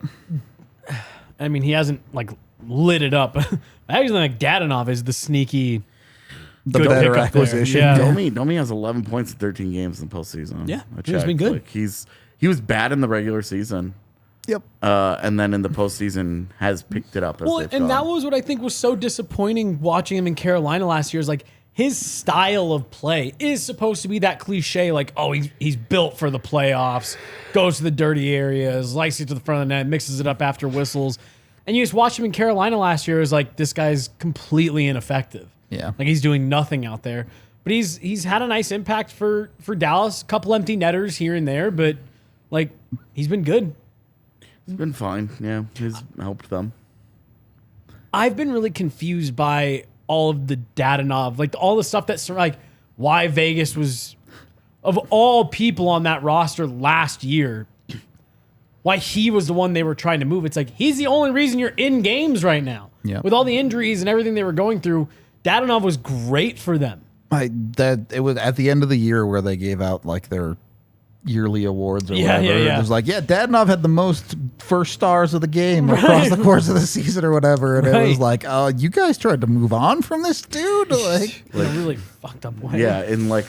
mean, he hasn't like lit it up. I actually think Dadonov is the sneaky, the better acquisition. Yeah. Domi has 11 points in 13 games in the postseason. Yeah, he's been good. Like, he was bad in the regular season. Yep. And then in the postseason has picked it up. That was what I think was so disappointing watching him in Carolina last year. Is like his style of play is supposed to be that cliche, like, oh, he's built for the playoffs, goes to the dirty areas, likes it to the front of the net, mixes it up after whistles. And you just watch him in Carolina last year, it was like, this guy's completely ineffective. Yeah. Like, he's doing nothing out there. But he's had a nice impact for Dallas, a couple empty netters here and there, but, like, he's been good. He's been fine, yeah. He's helped them. I've been really confused by all of the Dadonov, like all the stuff that's like why Vegas was, of all people on that roster last year, why he was the one they were trying to move. It's like, he's the only reason you're in games right now. Yeah. With all the injuries and everything they were going through, Dadonov was great for them. It was at the end of the year where they gave out like their yearly awards or whatever. Yeah. It was like, Dadonov had the most first stars of the game across the course of the season or whatever. And it was like, oh, you guys tried to move on from this dude? Like in a really fucked up way. Yeah, in like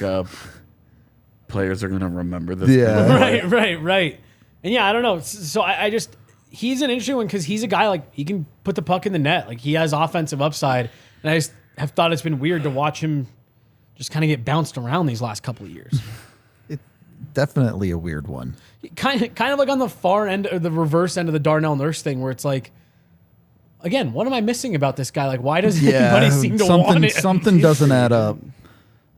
players are going to remember this. Yeah. Right. And yeah, I don't know. So I just, he's an interesting one because he's a guy, like, he can put the puck in the net. Like, he has offensive upside. And I just have thought it's been weird to watch him just kind of get bounced around these last couple of years. definitely a weird one. Kind of like on the far end or the reverse end of the Darnell Nurse thing, where it's like, again, what am I missing about this guy? Like, why does anybody seem to want it? Something doesn't add up.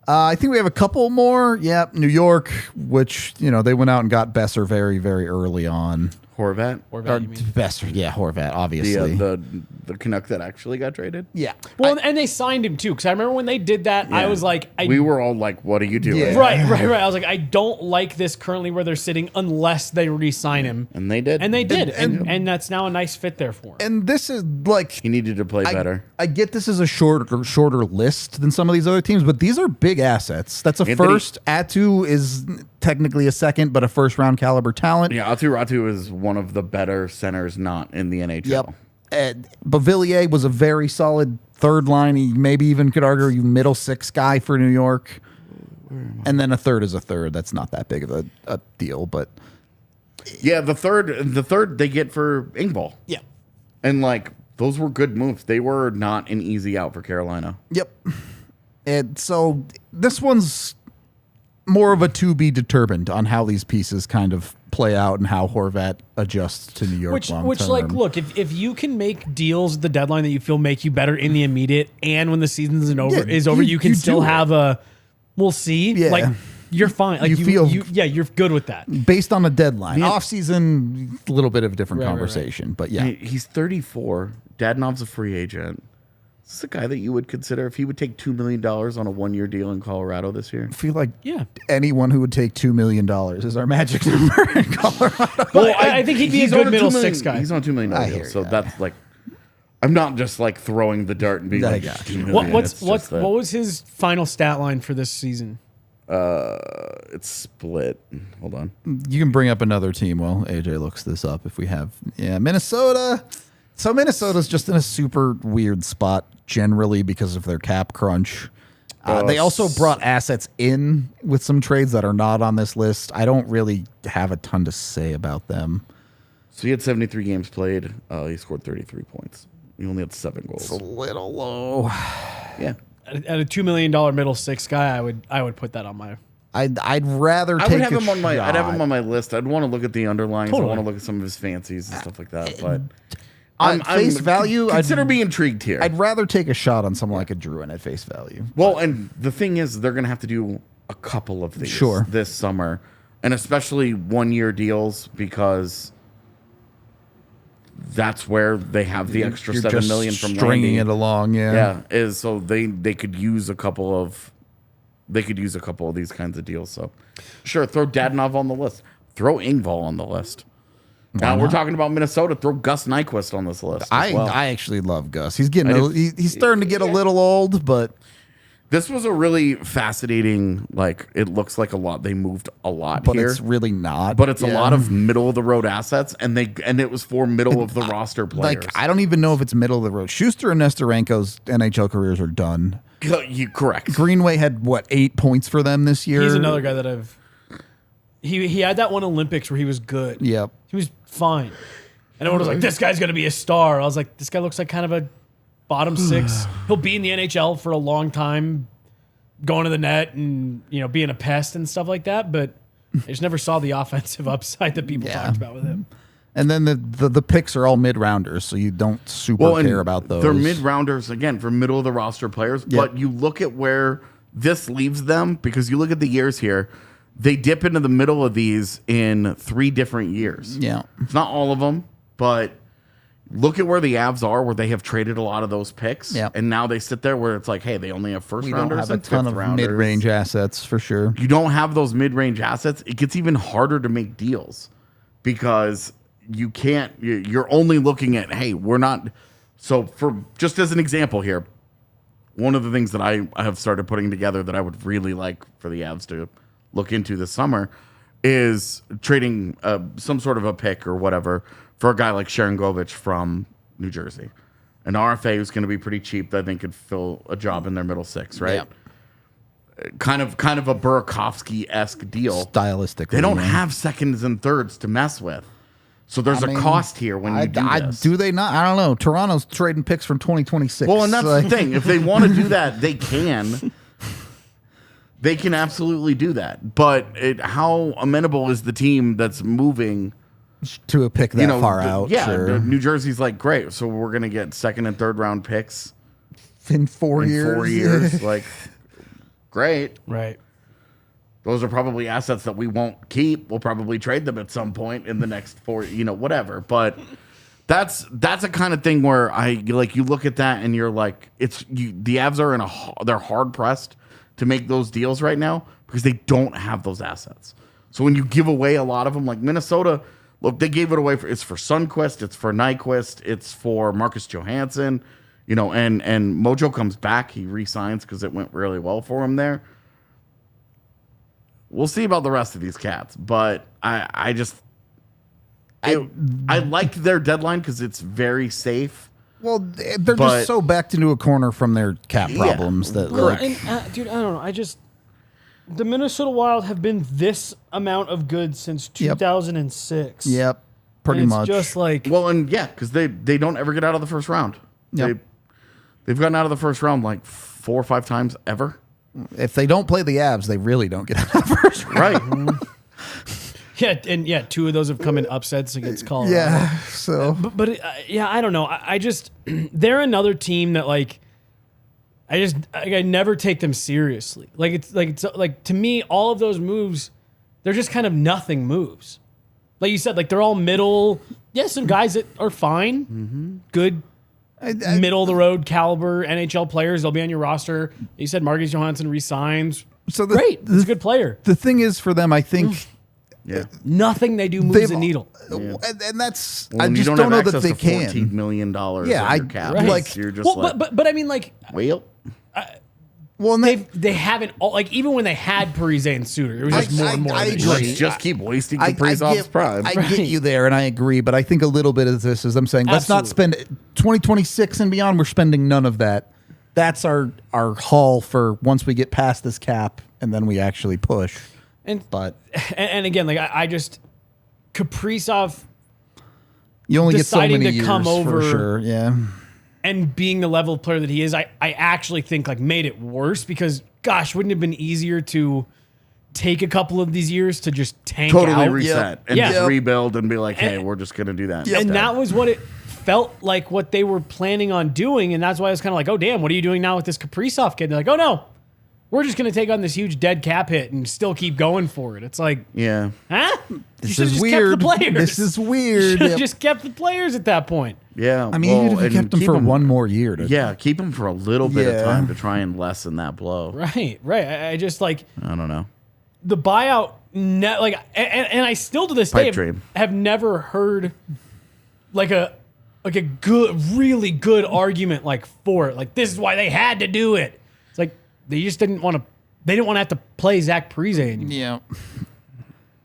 I think we have a couple more. Yep, New York, which, they went out and got Besser very, very early on. Horvat, you mean? Besser, yeah, Horvat, obviously. The Canuck that actually got traded. Yeah. Well, and they signed him too, because I remember when they did that, I was like, we were all like, "What are you doing?" Yeah. Right. I was like, I don't like this currently where they're sitting unless they re-sign him. And they did. And that's now a nice fit there for him. And this is like he needed to play better. I get this is a shorter list than some of these other teams, but these are big assets. That's a first. Atu is technically a second, but a first round caliber talent. Yeah, Atu Ratu is one of the better centers not in the NHL. Yep. Beauvillier was a very solid third line. He maybe even could argue middle six guy for New York. And then a third is a third. That's not that big of a deal, but yeah, the third they get for Engvall. Yeah. And like those were good moves. They were not an easy out for Carolina. Yep. And so this one's more of a to be determined on how these pieces kind of play out and how Horvat adjusts to New York long term. Like, look, if you can make deals at the deadline that you feel make you better in the immediate, and when the season is over, you can still have a we'll see. Yeah. Like you're fine. Like you're good with that. Based on a deadline. Off season, a little bit of a different conversation. But yeah. He's 34. Dadonov's a free agent. Is this a guy that you would consider if he would take $2 million on a 1-year deal in Colorado this year? I feel like anyone who would take $2 million is our magic number in Colorado. Well, I think he'd be a good middle six guy. He's on $2 million deal, so that's like, I'm not just like throwing the dart and being like, $2 million. What was his final stat line for this season? It's split. Hold on. You can bring up another team while AJ looks this up if we have. Yeah, Minnesota. So Minnesota's just in a super weird spot generally because of their cap crunch. They also brought assets in with some trades that are not on this list. I don't really have a ton to say about them. So he had 73 games played. He scored 33 points. He only had 7 goals. It's a little low. Yeah. At a $2 million middle six guy, I would put that on my. I'd rather take I'd have him on my list. I'd want to look at the underlines. Totally. I want to look at some of his fancies and stuff like that. But on face value, consider being intrigued here. I'd rather take a shot on someone like a Drouin at face value. Well, and the thing is, they're going to have to do a couple of these this summer, and especially 1-year deals because that's where they have the extra $7 million from stringing it along. Yeah, is so they could use a couple of these kinds of deals. So sure, throw Dadonov on the list. Throw Engvall on the list. Now we're talking about Minnesota. Throw Gus Nyquist on this list. I actually love Gus. He's getting he's starting to get a little old, but this was a really fascinating. Like it looks like a lot. They moved a lot but here. It's really not. But it's a lot of middle of the road assets, and it was for middle of the roster players. Like I don't even know if it's middle of the road. Schuster and Nestorenko's NHL careers are done. You correct. Greenway had 8 points for them this year. He's another guy that I've. He had that one Olympics where he was good. Yep. He was fine. And everyone was like, this guy's going to be a star. I was like, this guy looks like kind of a bottom six. He'll be in the NHL for a long time, going to the net and, being a pest and stuff like that. But I just never saw the offensive upside that people talked about with him. And then the picks are all mid-rounders, so you don't super care about those. They're mid-rounders, again, for middle of the roster players. Yep. But you look at where this leaves them, because you look at the years here, they dip into the middle of these in 3 different years. Yeah. It's not all of them, but look at where the Avs are, where they have traded a lot of those picks. Yeah. And now they sit there where it's like, hey, they only have first rounders. We don't have and a ton of fifth-rounders. mid-range assets for sure. You don't have those mid-range assets. It gets even harder to make deals because you can't, you're only looking at, hey, we're not. So for just as an example here, one of the things that I have started putting together that I would really like for the Avs to look into this summer is trading some sort of a pick or whatever for a guy like Sharangovich from New Jersey. An RFA who's going to be pretty cheap that I think could fill a job in their middle six, right? Yeah. Kind of a Burakovsky-esque deal. Stylistically. They don't have seconds and thirds to mess with. So there's a cost here when you do this. Do they not? I don't know. Toronto's trading picks from 2026. Well, and that's the thing. If they want to do that, they can. They can absolutely do that. But how amenable is the team that's moving to a pick that far out? Yeah, sure. New Jersey's like, great, so we're going to get second and third round picks in 4 years. 4 years. Like, great. Right. Those are probably assets that we won't keep. We'll probably trade them at some point in the next 4, whatever. But that's a kind of thing where you look at that and you're like, the Avs are they're hard pressed to make those deals right now because they don't have those assets. So when you give away a lot of them, like Minnesota, look, they gave it away it's for Sundqvist, it's for Nyquist, it's for Marcus Johansson, and Mojo comes back, he re-signs because it went really well for him there. We'll see about the rest of these cats, but I liked their deadline because it's very safe. Well, they're just so backed into a corner from their cap problems that, dude, I don't know. The Minnesota Wild have been this amount of good since 2006. Yep, pretty much. Just like because they don't ever get out of the first round. Yep. They've gotten out of the first round like 4 or 5 times ever. If they don't play the Avs, they really don't get out of the first round. Right. Yeah, 2 of those have come in upsets against Colorado. Yeah, so. But I don't know. I just, they're another team that I never take them seriously. It's to me, all of those moves, they're just kind of nothing moves. Like you said, they're all middle. Yes, some guys that are fine, good, middle of the road caliber NHL players. They'll be on your roster. You said Marcus Johansson resigns. So great, he's a good player. The thing is for them, I think. Nothing they do moves the needel. And that's, I just don't know that they can. $14 million cap. Right. You're just but I mean, well, they haven't even when they had Parise and Suter, it was just more and more. I agree. Just keep wasting Kaprizov's prime. I get you there, and I agree, but I think a little bit of this is I'm saying let's not spend 2026 and beyond. We're spending none of that. That's our haul for once we get past this cap, and then we actually push. And again, I just Kaprizov. You only get so many to years come over, for sure. Yeah. And being the level of player that he is, I actually think made it worse because, gosh, wouldn't it have been easier to take a couple of these years to just tank out? Reset and just rebuild and be like, hey, we're just going to do that. And that was what it felt like what they were planning on doing. And that's why I was kind of like, oh, damn, what are you doing now with this Kaprizov kid? And they're like, oh, no, we're just going to take on this huge dead cap hit and still keep going for it. It's like, huh? This is weird. Kept the players. This is weird. You just kept the players at that point. Yeah. I mean, even if you kept them for one more year. Keep them for a little bit of time to try and lessen that blow. Right. I just I don't know. The buyout, and I still to this day have never heard a good, really good argument for it. This is why they had to do it. It's like they just didn't want to. They didn't want to have to play Zach Parise anymore. Yeah.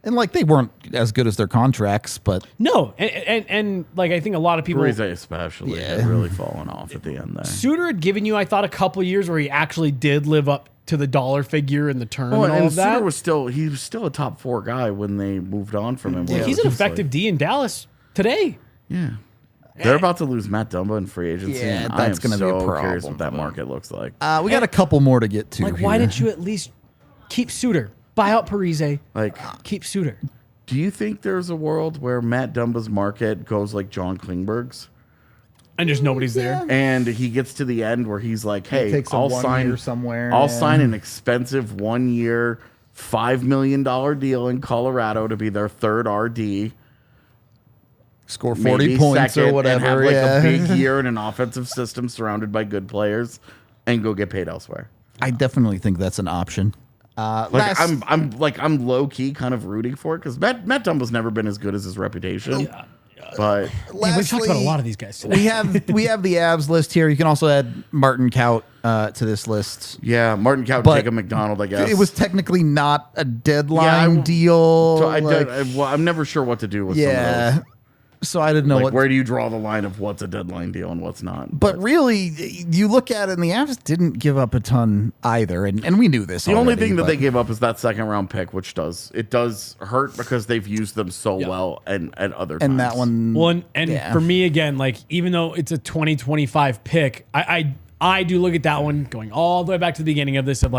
And they weren't as good as their contracts, but no, and I think a lot of people, Parise especially, had really fallen off at the end there. Suter had given you, I thought, a couple of years where he actually did live up to the dollar figure in the term and all of that. Suter was still a top 4 guy when they moved on from him. Yeah, he's an effective D in Dallas today. Yeah. They're about to lose Matt Dumba in free agency. Yeah, that's going to be a problem. Curious what that market looks like. We got a couple more to get to. Why didn't you at least keep Suter? Buy out Parise. Keep Suter. Do you think there's a world where Matt Dumba's market goes like John Klingberg's? And just nobody's there. And he gets to the end where he's like, hey, I'll sign somewhere. I'll sign an expensive 1-year, $5 million deal in Colorado to be their third RD. Score 40 points or whatever. And have a big year in an offensive system surrounded by good players and go get paid elsewhere. I definitely think that's an option. I'm low key kind of rooting for it because Matt Dumba's never been as good as his reputation. Yeah. But we've talked about a lot of these guys today. we have the Avs list here. You can also add Martin Kaut to this list. Yeah, Martin Kaut, Jacob McDonald, I guess. It was technically not a deadline deal. So I'm never sure what to do with some of those. So I didn't know where do you draw the line of what's a deadline deal and what's not. But really, you look at it, and the Avs didn't give up a ton either, and we knew this. The only thing that they gave up is that second round pick, which does hurt because they've used them so well and at other times. And that one, for me again, even though it's a 2025 pick, I do look at that one going all the way back to the beginning of this of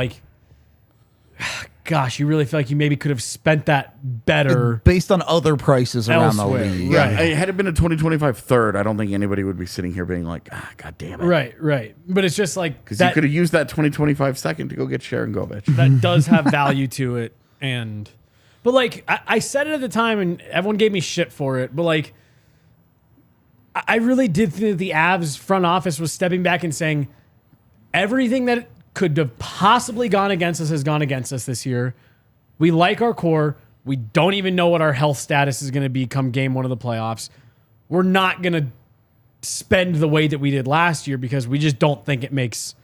gosh, you really feel like you maybe could have spent that better based on other prices around elsewhere. the league. Yeah, had it been a 2025 third, I don't think anybody would be sitting here being like, God damn it. Right. But it's just like because you could have used that 2025 second to go get Sharangovich. That does have value to it, but like I said it at the time, and everyone gave me shit for it. But like, I really did think that the Avs front office was stepping back and saying everything that could have possibly gone against us has gone against us this year. We like our core. We don't even know what our health status is going to be come game one of the playoffs. We're not going to spend the way that we did last year because we just don't think it makes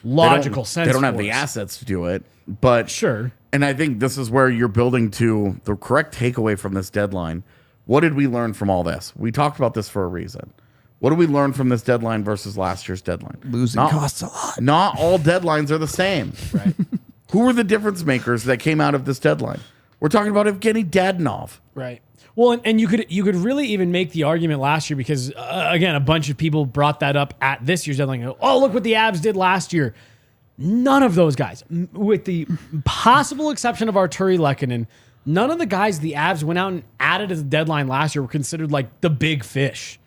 logical sense. They don't have the assets to do it, but sure. And I think this is where you're building to the correct takeaway from this deadline. What did we learn from all this? We talked about this for a reason. What did we learn from this deadline versus last year's deadline? Losing costs a lot. Not all deadlines are the same. Right. Who were the difference makers that came out of this deadline? We're talking about Evgeny Dadonov. Right. Well, and you could really even make the argument last year because, again, a bunch of people brought that up at this year's deadline. Oh, look what the Avs did last year. None of those guys, with the possible exception of Arturi Lehkonen, none of the guys the Avs went out and added at the deadline last year were considered like the big fish.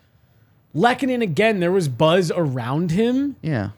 Lehkonen, again, there was buzz around him. Yeah.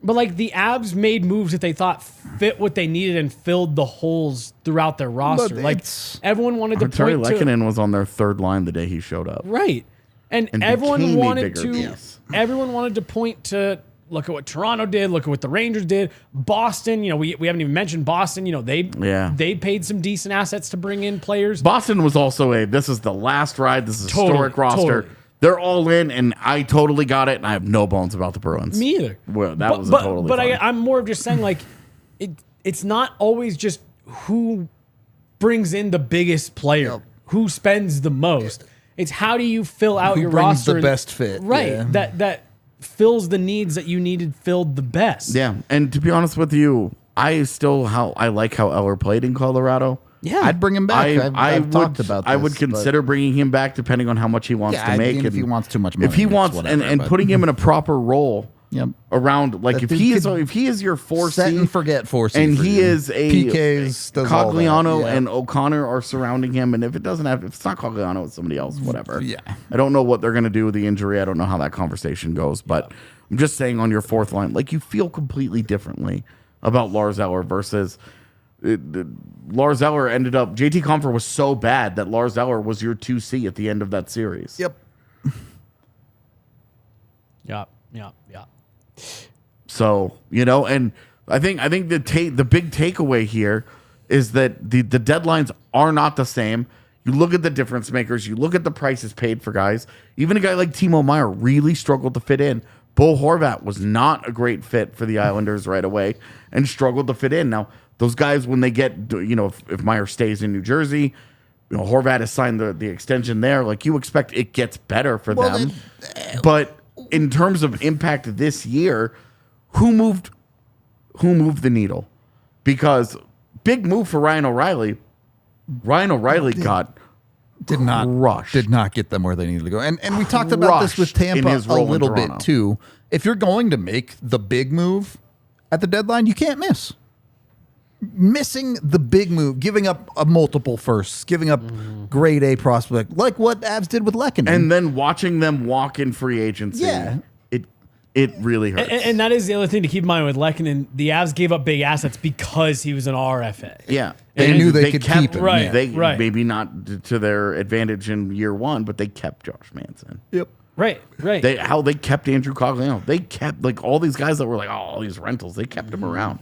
But like the Avs made moves that they thought fit what they needed and filled the holes throughout their roster. Like everyone wanted to point to Lehkonen was on their third line the day he showed up. Right. And everyone wanted to piece. everyone wanted to point to look at what Toronto did, look at what the Rangers did. Boston, we haven't even mentioned Boston, they paid some decent assets to bring in players. Boston was also this is the last ride, this is a historic roster. Totally. They're all in, and I totally got it, and I have no bones about the Bruins. Me either. Well, that was totally But fun. I'm more of just saying, like, it's not always just who brings in the biggest player, who spends the most. It's how do you fill out your roster. The best fit. Right. Yeah. That fills the needs that you needed filled the best. Yeah, and to be honest with you, I like how Eller played in Colorado. Yeah, I'd bring him back. I've talked about this. I would consider bringing him back depending on how much he wants to make. If he wants too much money. If he wants, and putting him in a proper role around, like if he is your 4C, set and forget 4C, and he is a PKs, Cogliano and O'Connor are surrounding him, and if it's not Cogliano, it's somebody else, whatever. Yeah. I don't know what they're going to do with the injury. I don't know how that conversation goes, but I'm just saying on your fourth line, like you feel completely differently about Lars Eller versus Lars Eller ended up. JT Compher was so bad that Lars Eller was your 2C at the end of that series. Yep. Yeah. So and I think the big takeaway here is that the deadlines are not the same. You look at the difference makers. You look at the prices paid for guys. Even a guy like Timo Meier really struggled to fit in. Bo Horvat was not a great fit for the Islanders right away and struggled to fit in. Now, those guys, when they get, if Meier stays in New Jersey, Horvat has signed the extension there. Like you expect it gets better for them. But in terms of impact this year, who moved the needle? Because big move for Ryan O'Reilly. Ryan O'Reilly did not get them where they needed to go. And we talked about this with Tampa a little bit too. If you're going to make the big move at the deadline, you can't miss. Missing the big move, giving up a multiple firsts, giving up grade A prospect, like what Avs did with Lehkonen. And then watching them walk in free agency. Yeah. It really hurts. And that is the other thing to keep in mind with Lehkonen. The Avs gave up big assets because he was an RFA. Yeah. They knew they could keep him. Right. Maybe not to their advantage in year one, but they kept Josh Manson. Yep. Right. How they kept Andrew Cogliano. They kept all these guys that were like, all these rentals. They kept them around.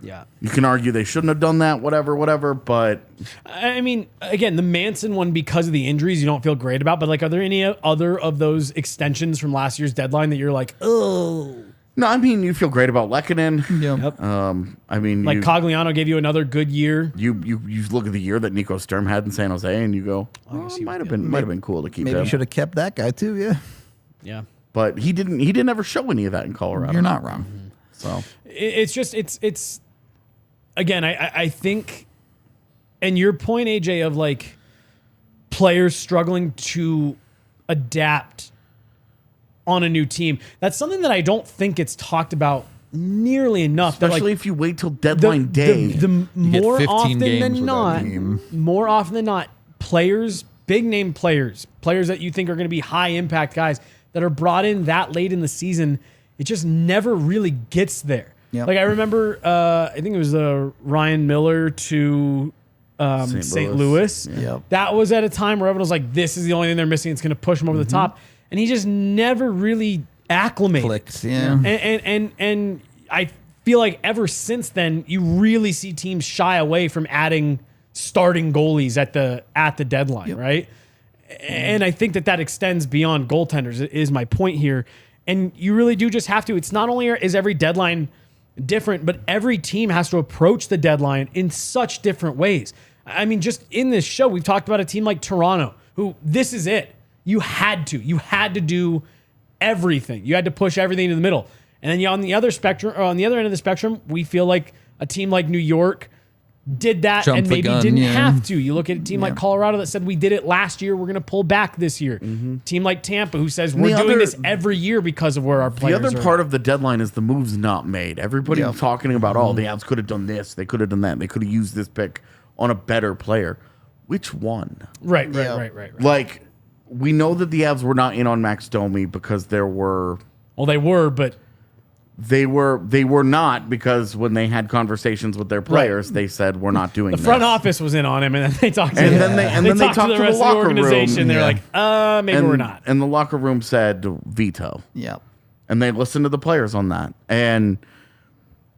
Yeah. You can argue they shouldn't have done that, whatever, but... I mean, again, the Manson one, because of the injuries, you don't feel great about, but like, are there any other of those extensions from last year's deadline that you're like, oh... No, I mean, you feel great about Lehkonen. Yep. I mean... Like, Cogliano gave you another good year. You look at the year that Nico Sturm had in San Jose, and you go, it might have been cool to keep him. Maybe you should have kept that guy, too, yeah. Yeah. But he didn't ever show any of that in Colorado. You're not wrong. So... It's just... It's again, I think, and your point, AJ, of like players struggling to adapt on a new team, that's something that I don't think it's talked about nearly enough. Especially if you wait till deadline day. The more often than not, players, big name players that you think are going to be high impact guys that are brought in that late in the season, it just never really gets there. Yep. Like I remember, I think it was Ryan Miller to St. Louis. Yep. That was at a time where everyone was like, this is the only thing they're missing. It's going to push them over the top. And he just never really acclimated. Clicked, yeah. And I feel like ever since then, you really see teams shy away from adding starting goalies at the deadline, right? And I think that extends beyond goaltenders, is my point here. And you really do just have to. It's not only is every deadline different, but every team has to approach the deadline in such different ways. I mean, just in this show, we've talked about a team like Toronto, who this is it. You had to do everything. You had to push everything to the middle. And then on the other spectrum, or on the other end of the spectrum, we feel like a team like New York did that and maybe didn't have to. You look at a team like Colorado that said, we did it last year, we're going to pull back this year. Team like Tampa who says, we're doing this every year because of where our players are. The other part of the deadline is the moves not made. Everybody talking about, the Avs could have done this, they could have done that, they could have used this pick on a better player. Which one? Right. Like, we know that the Avs were not in on Max Domi because there were... Well, they were, but... They were not, because when they had conversations with their players, they said, we're not doing this. The front office was in on him, and then they talked to they talked to the rest of the organization. They're like, maybe we're not. And the locker room said veto. Yep. And they listened to the players on that. And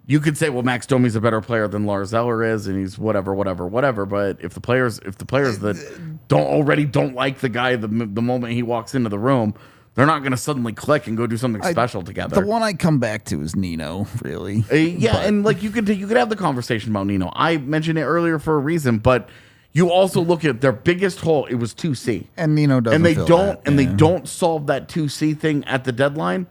you could say, well, Max Domi's a better player than Lars Eller is, and he's whatever. But if the players that don't like the guy the moment he walks into the room, they're not going to suddenly click and go do something special together. The one I come back to is Nino, really. And like you could have the conversation about Nino. I mentioned it earlier for a reason, but you also look at their biggest hole. It was 2C, and Nino doesn't. And they don't solve that 2C thing at the deadline,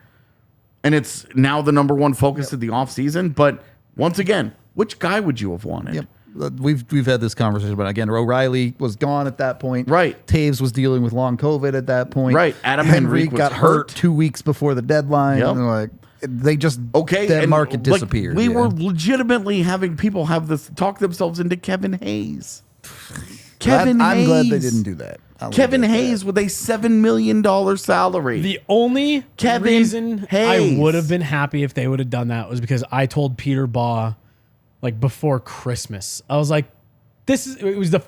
and it's now the number one focus of the offseason. But once again, which guy would you have wanted? Yep. We've had this conversation, but again, O'Reilly was gone at that point. Right. Taves was dealing with long COVID at that point. Right. Adam Henrique got hurt 2 weeks before the deadline. Yep. Like they just that market disappeared. We were legitimately having people have this talk themselves into Kevin Hayes. I'm glad they didn't do that. Kevin Hayes with a $7 million salary. The only reason I would have been happy if they would have done that was because I told Peter Baugh, like before Christmas, I was like,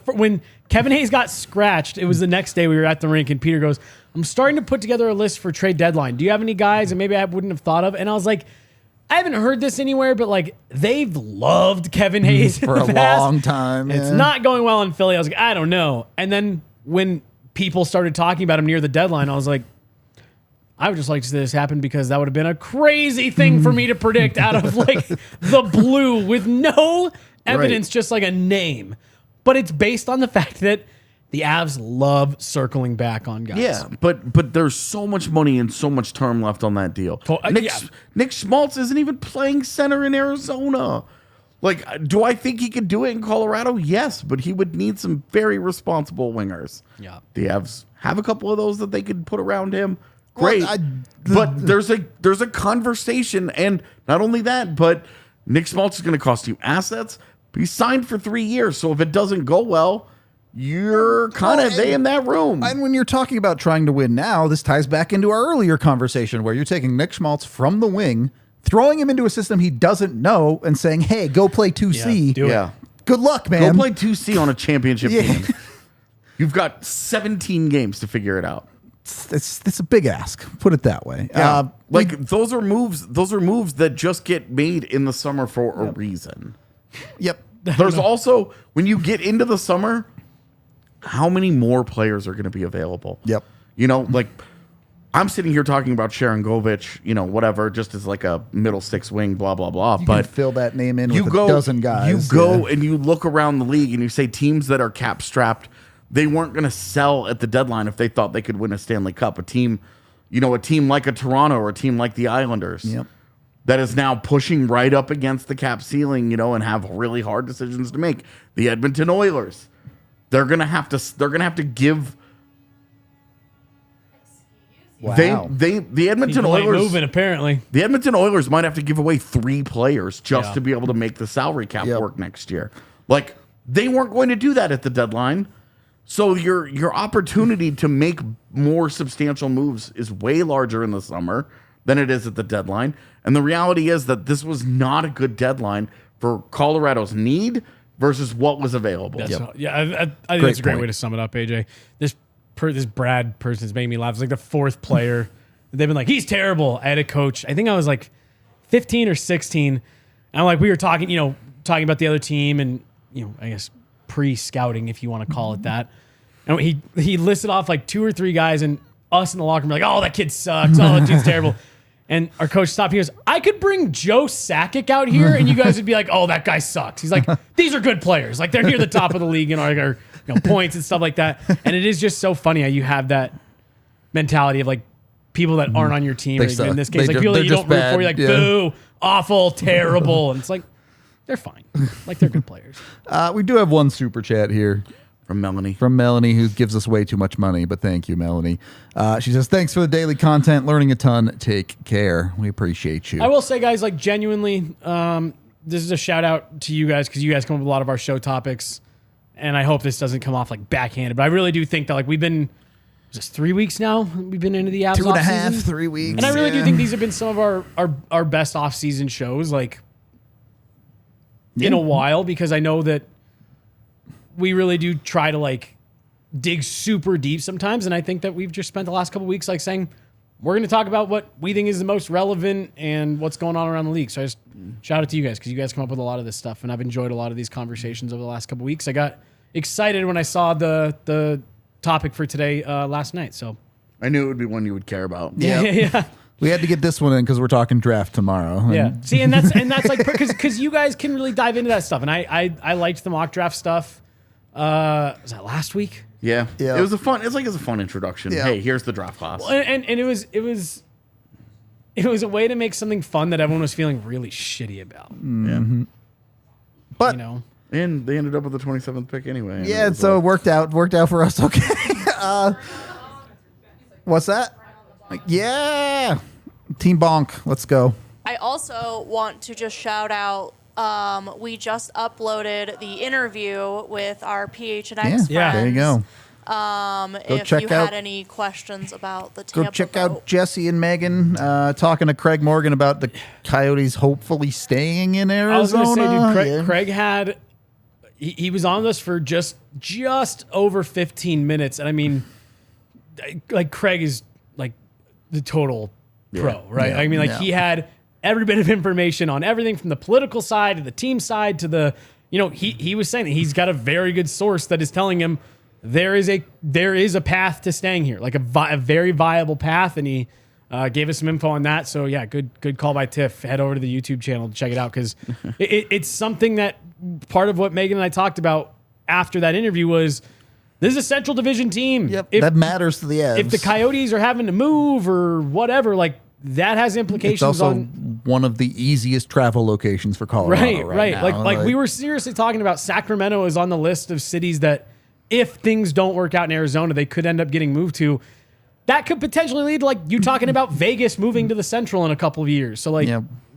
when Kevin Hayes got scratched, it was the next day we were at the rink and Peter goes, I'm starting to put together a list for trade deadline. Do you have any guys that maybe I wouldn't have thought of? And I was like, I haven't heard this anywhere, but like they've loved Kevin Hayes for a long time. It's not going well in Philly. I was like, I don't know. And then when people started talking about him near the deadline, I was like, I would just like to see this happen because that would have been a crazy thing for me to predict out of like the blue with no evidence, just like a name. But it's based on the fact that the Avs love circling back on guys. Yeah, but there's so much money and so much term left on that deal. Nick Schmaltz isn't even playing center in Arizona. Like, do I think he could do it in Colorado? Yes, but he would need some very responsible wingers. Yeah. The Avs have a couple of those that they could put around him. Great, but there's a conversation, and not only that, but Nick Schmaltz is going to cost you assets. But he's signed for 3 years, so if it doesn't go well, you're kind of in that room. And when you're talking about trying to win now, this ties back into our earlier conversation where you're taking Nick Schmaltz from the wing, throwing him into a system he doesn't know, and saying, "Hey, go play 2C." Yeah, good luck, man. Go play 2C on a championship team. You've got 17 games to figure it out. It's a big ask. Put it that way. Yeah. Those are moves. Those are moves that just get made in the summer for a reason. Yep. There's also, when you get into the summer, how many more players are going to be available? Yep. You know, like I'm sitting here talking about Sharon Govich, whatever, just as like a middle six wing, blah blah blah. You but can fill that name in with a dozen guys. You go and you look around the league and you say teams that are cap strapped, they weren't going to sell at the deadline if they thought they could win a Stanley Cup. A team like a Toronto or a team like the Islanders that is now pushing right up against the cap ceiling, and have really hard decisions to make. The Edmonton Oilers, they're going to have to give. Wow. The Edmonton People ain't Oilers moving, apparently. The Edmonton Oilers might have to give away 3 players just to be able to make the salary cap work next year. Like, they weren't going to do that at the deadline. So your opportunity to make more substantial moves is way larger in the summer than it is at the deadline. And the reality is that this was not a good deadline for Colorado's need versus what was available. I think that's a great way to sum it up, AJ. This Brad person's making me laugh. It's like the 4th player. They've been like, he's terrible. I had a coach. I think I was like 15 or 16. And like we were talking about the other team and, I guess pre-scouting, if you want to call it that. And he listed off like 2 or 3 guys, and us in the locker room were like, oh, that kid sucks. Oh, that dude's terrible. And our coach stopped. He goes, I could bring Joe Sakic out here, and you guys would be like, oh, that guy sucks. He's like, these are good players. Like, they're near the top of the league and points and stuff like that. And it is just so funny how you have that mentality of like people that aren't on your team. Or in this case, like people that you don't root for, you're like, boo, awful, terrible. And it's like, they're fine. Like, they're good players. We do have one super chat here. From Melanie. From Melanie, who gives us way too much money, but thank you, Melanie. She says, thanks for the daily content, learning a ton. Take care. We appreciate you. I will say, guys, like genuinely, this is a shout out to you guys because you guys come up with a lot of our show topics, and I hope this doesn't come off like backhanded, but I really do think that like we've been, is this 3 weeks now? We've been into the Avs 2.5, 3 weeks. And I really do think these have been some of our best off-season shows, like in a while, because I know that we really do try to like dig super deep sometimes. And I think that we've just spent the last couple of weeks like saying, we're going to talk about what we think is the most relevant and what's going on around the league. So I just shout out to you guys because you guys come up with a lot of this stuff. And I've enjoyed a lot of these conversations over the last couple of weeks. I got excited when I saw the topic for today last night. So I knew it would be one you would care about. Yeah. We had to get this one in because we're talking draft tomorrow. Yeah. See, and that's like, because you guys can really dive into that stuff. And I liked the mock draft stuff. Was that last week? Yeah. It was a fun introduction. Yeah. Hey, here's the draft class. Well, and it was a way to make something fun that everyone was feeling really shitty about. Mm-hmm. Yeah. But and they ended up with the 27th pick anyway. Yeah, so it worked out for us. Okay. What's that? Yeah. Team Bonk. Let's go. I also want to just shout out, we just uploaded the interview with our PHNX friends. Yeah, there you go. If you had any questions about the Tampa Go check out Jesse and Megan talking to Craig Morgan about the Coyotes hopefully staying in Arizona. I was going to say, dude, Craig had... He was on this for just over 15 minutes. And I mean, like Craig is like the total pro, right? Yeah, I mean, he had every bit of information on everything from the political side to the team side to the, he was saying that he's got a very good source that is telling him there is a path to staying here, like a very viable path. And he gave us some info on that. So yeah, good call by Tiff. Head over to the YouTube channel to check it out. Cause it's something that part of what Megan and I talked about after that interview was this is a Central Division team. Yep, that matters to the Avs. If the Coyotes are having to move or whatever, like that has implications. It's also on one of the easiest travel locations for Colorado. Right now. Like we were seriously talking about Sacramento is on the list of cities that if things don't work out in Arizona, they could end up getting moved to. That could potentially lead to like you talking about Vegas moving to the Central in a couple of years. So like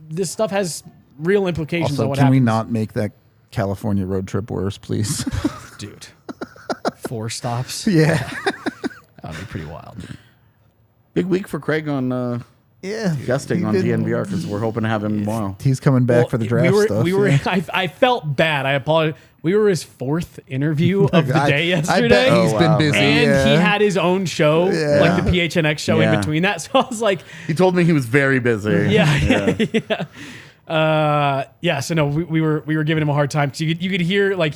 this stuff has real implications also, on what happens. Can we happens. not make that California road trip worse, please? Dude. 4 stops? Yeah. That would be pretty wild. Big week for Craig on guesting on DNVR because we're hoping to have him tomorrow. He's coming back for the draft stuff. I felt bad. I apologize. We were his 4th interview of the day yesterday. I bet he's been busy. And he had his own show, like the PHNX show in between that. So I was like... He told me he was very busy. So no, we were giving him a hard time. So you could hear like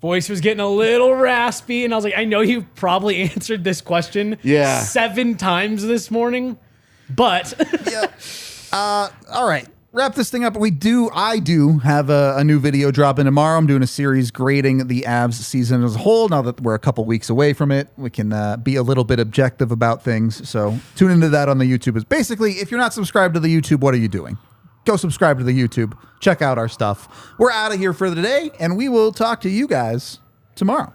voice was getting a little raspy, and I was like, I know you probably answered this question 7 times this morning, but all right. Wrap this thing up. I do have a new video dropping tomorrow. I'm doing a series grading the Avs season as a whole. Now that we're a couple weeks away from it, we can be a little bit objective about things. So tune into that on the YouTube. Basically, if you're not subscribed to the YouTube, what are you doing? Go subscribe to the YouTube. Check out our stuff. We're out of here for the day, and we will talk to you guys tomorrow.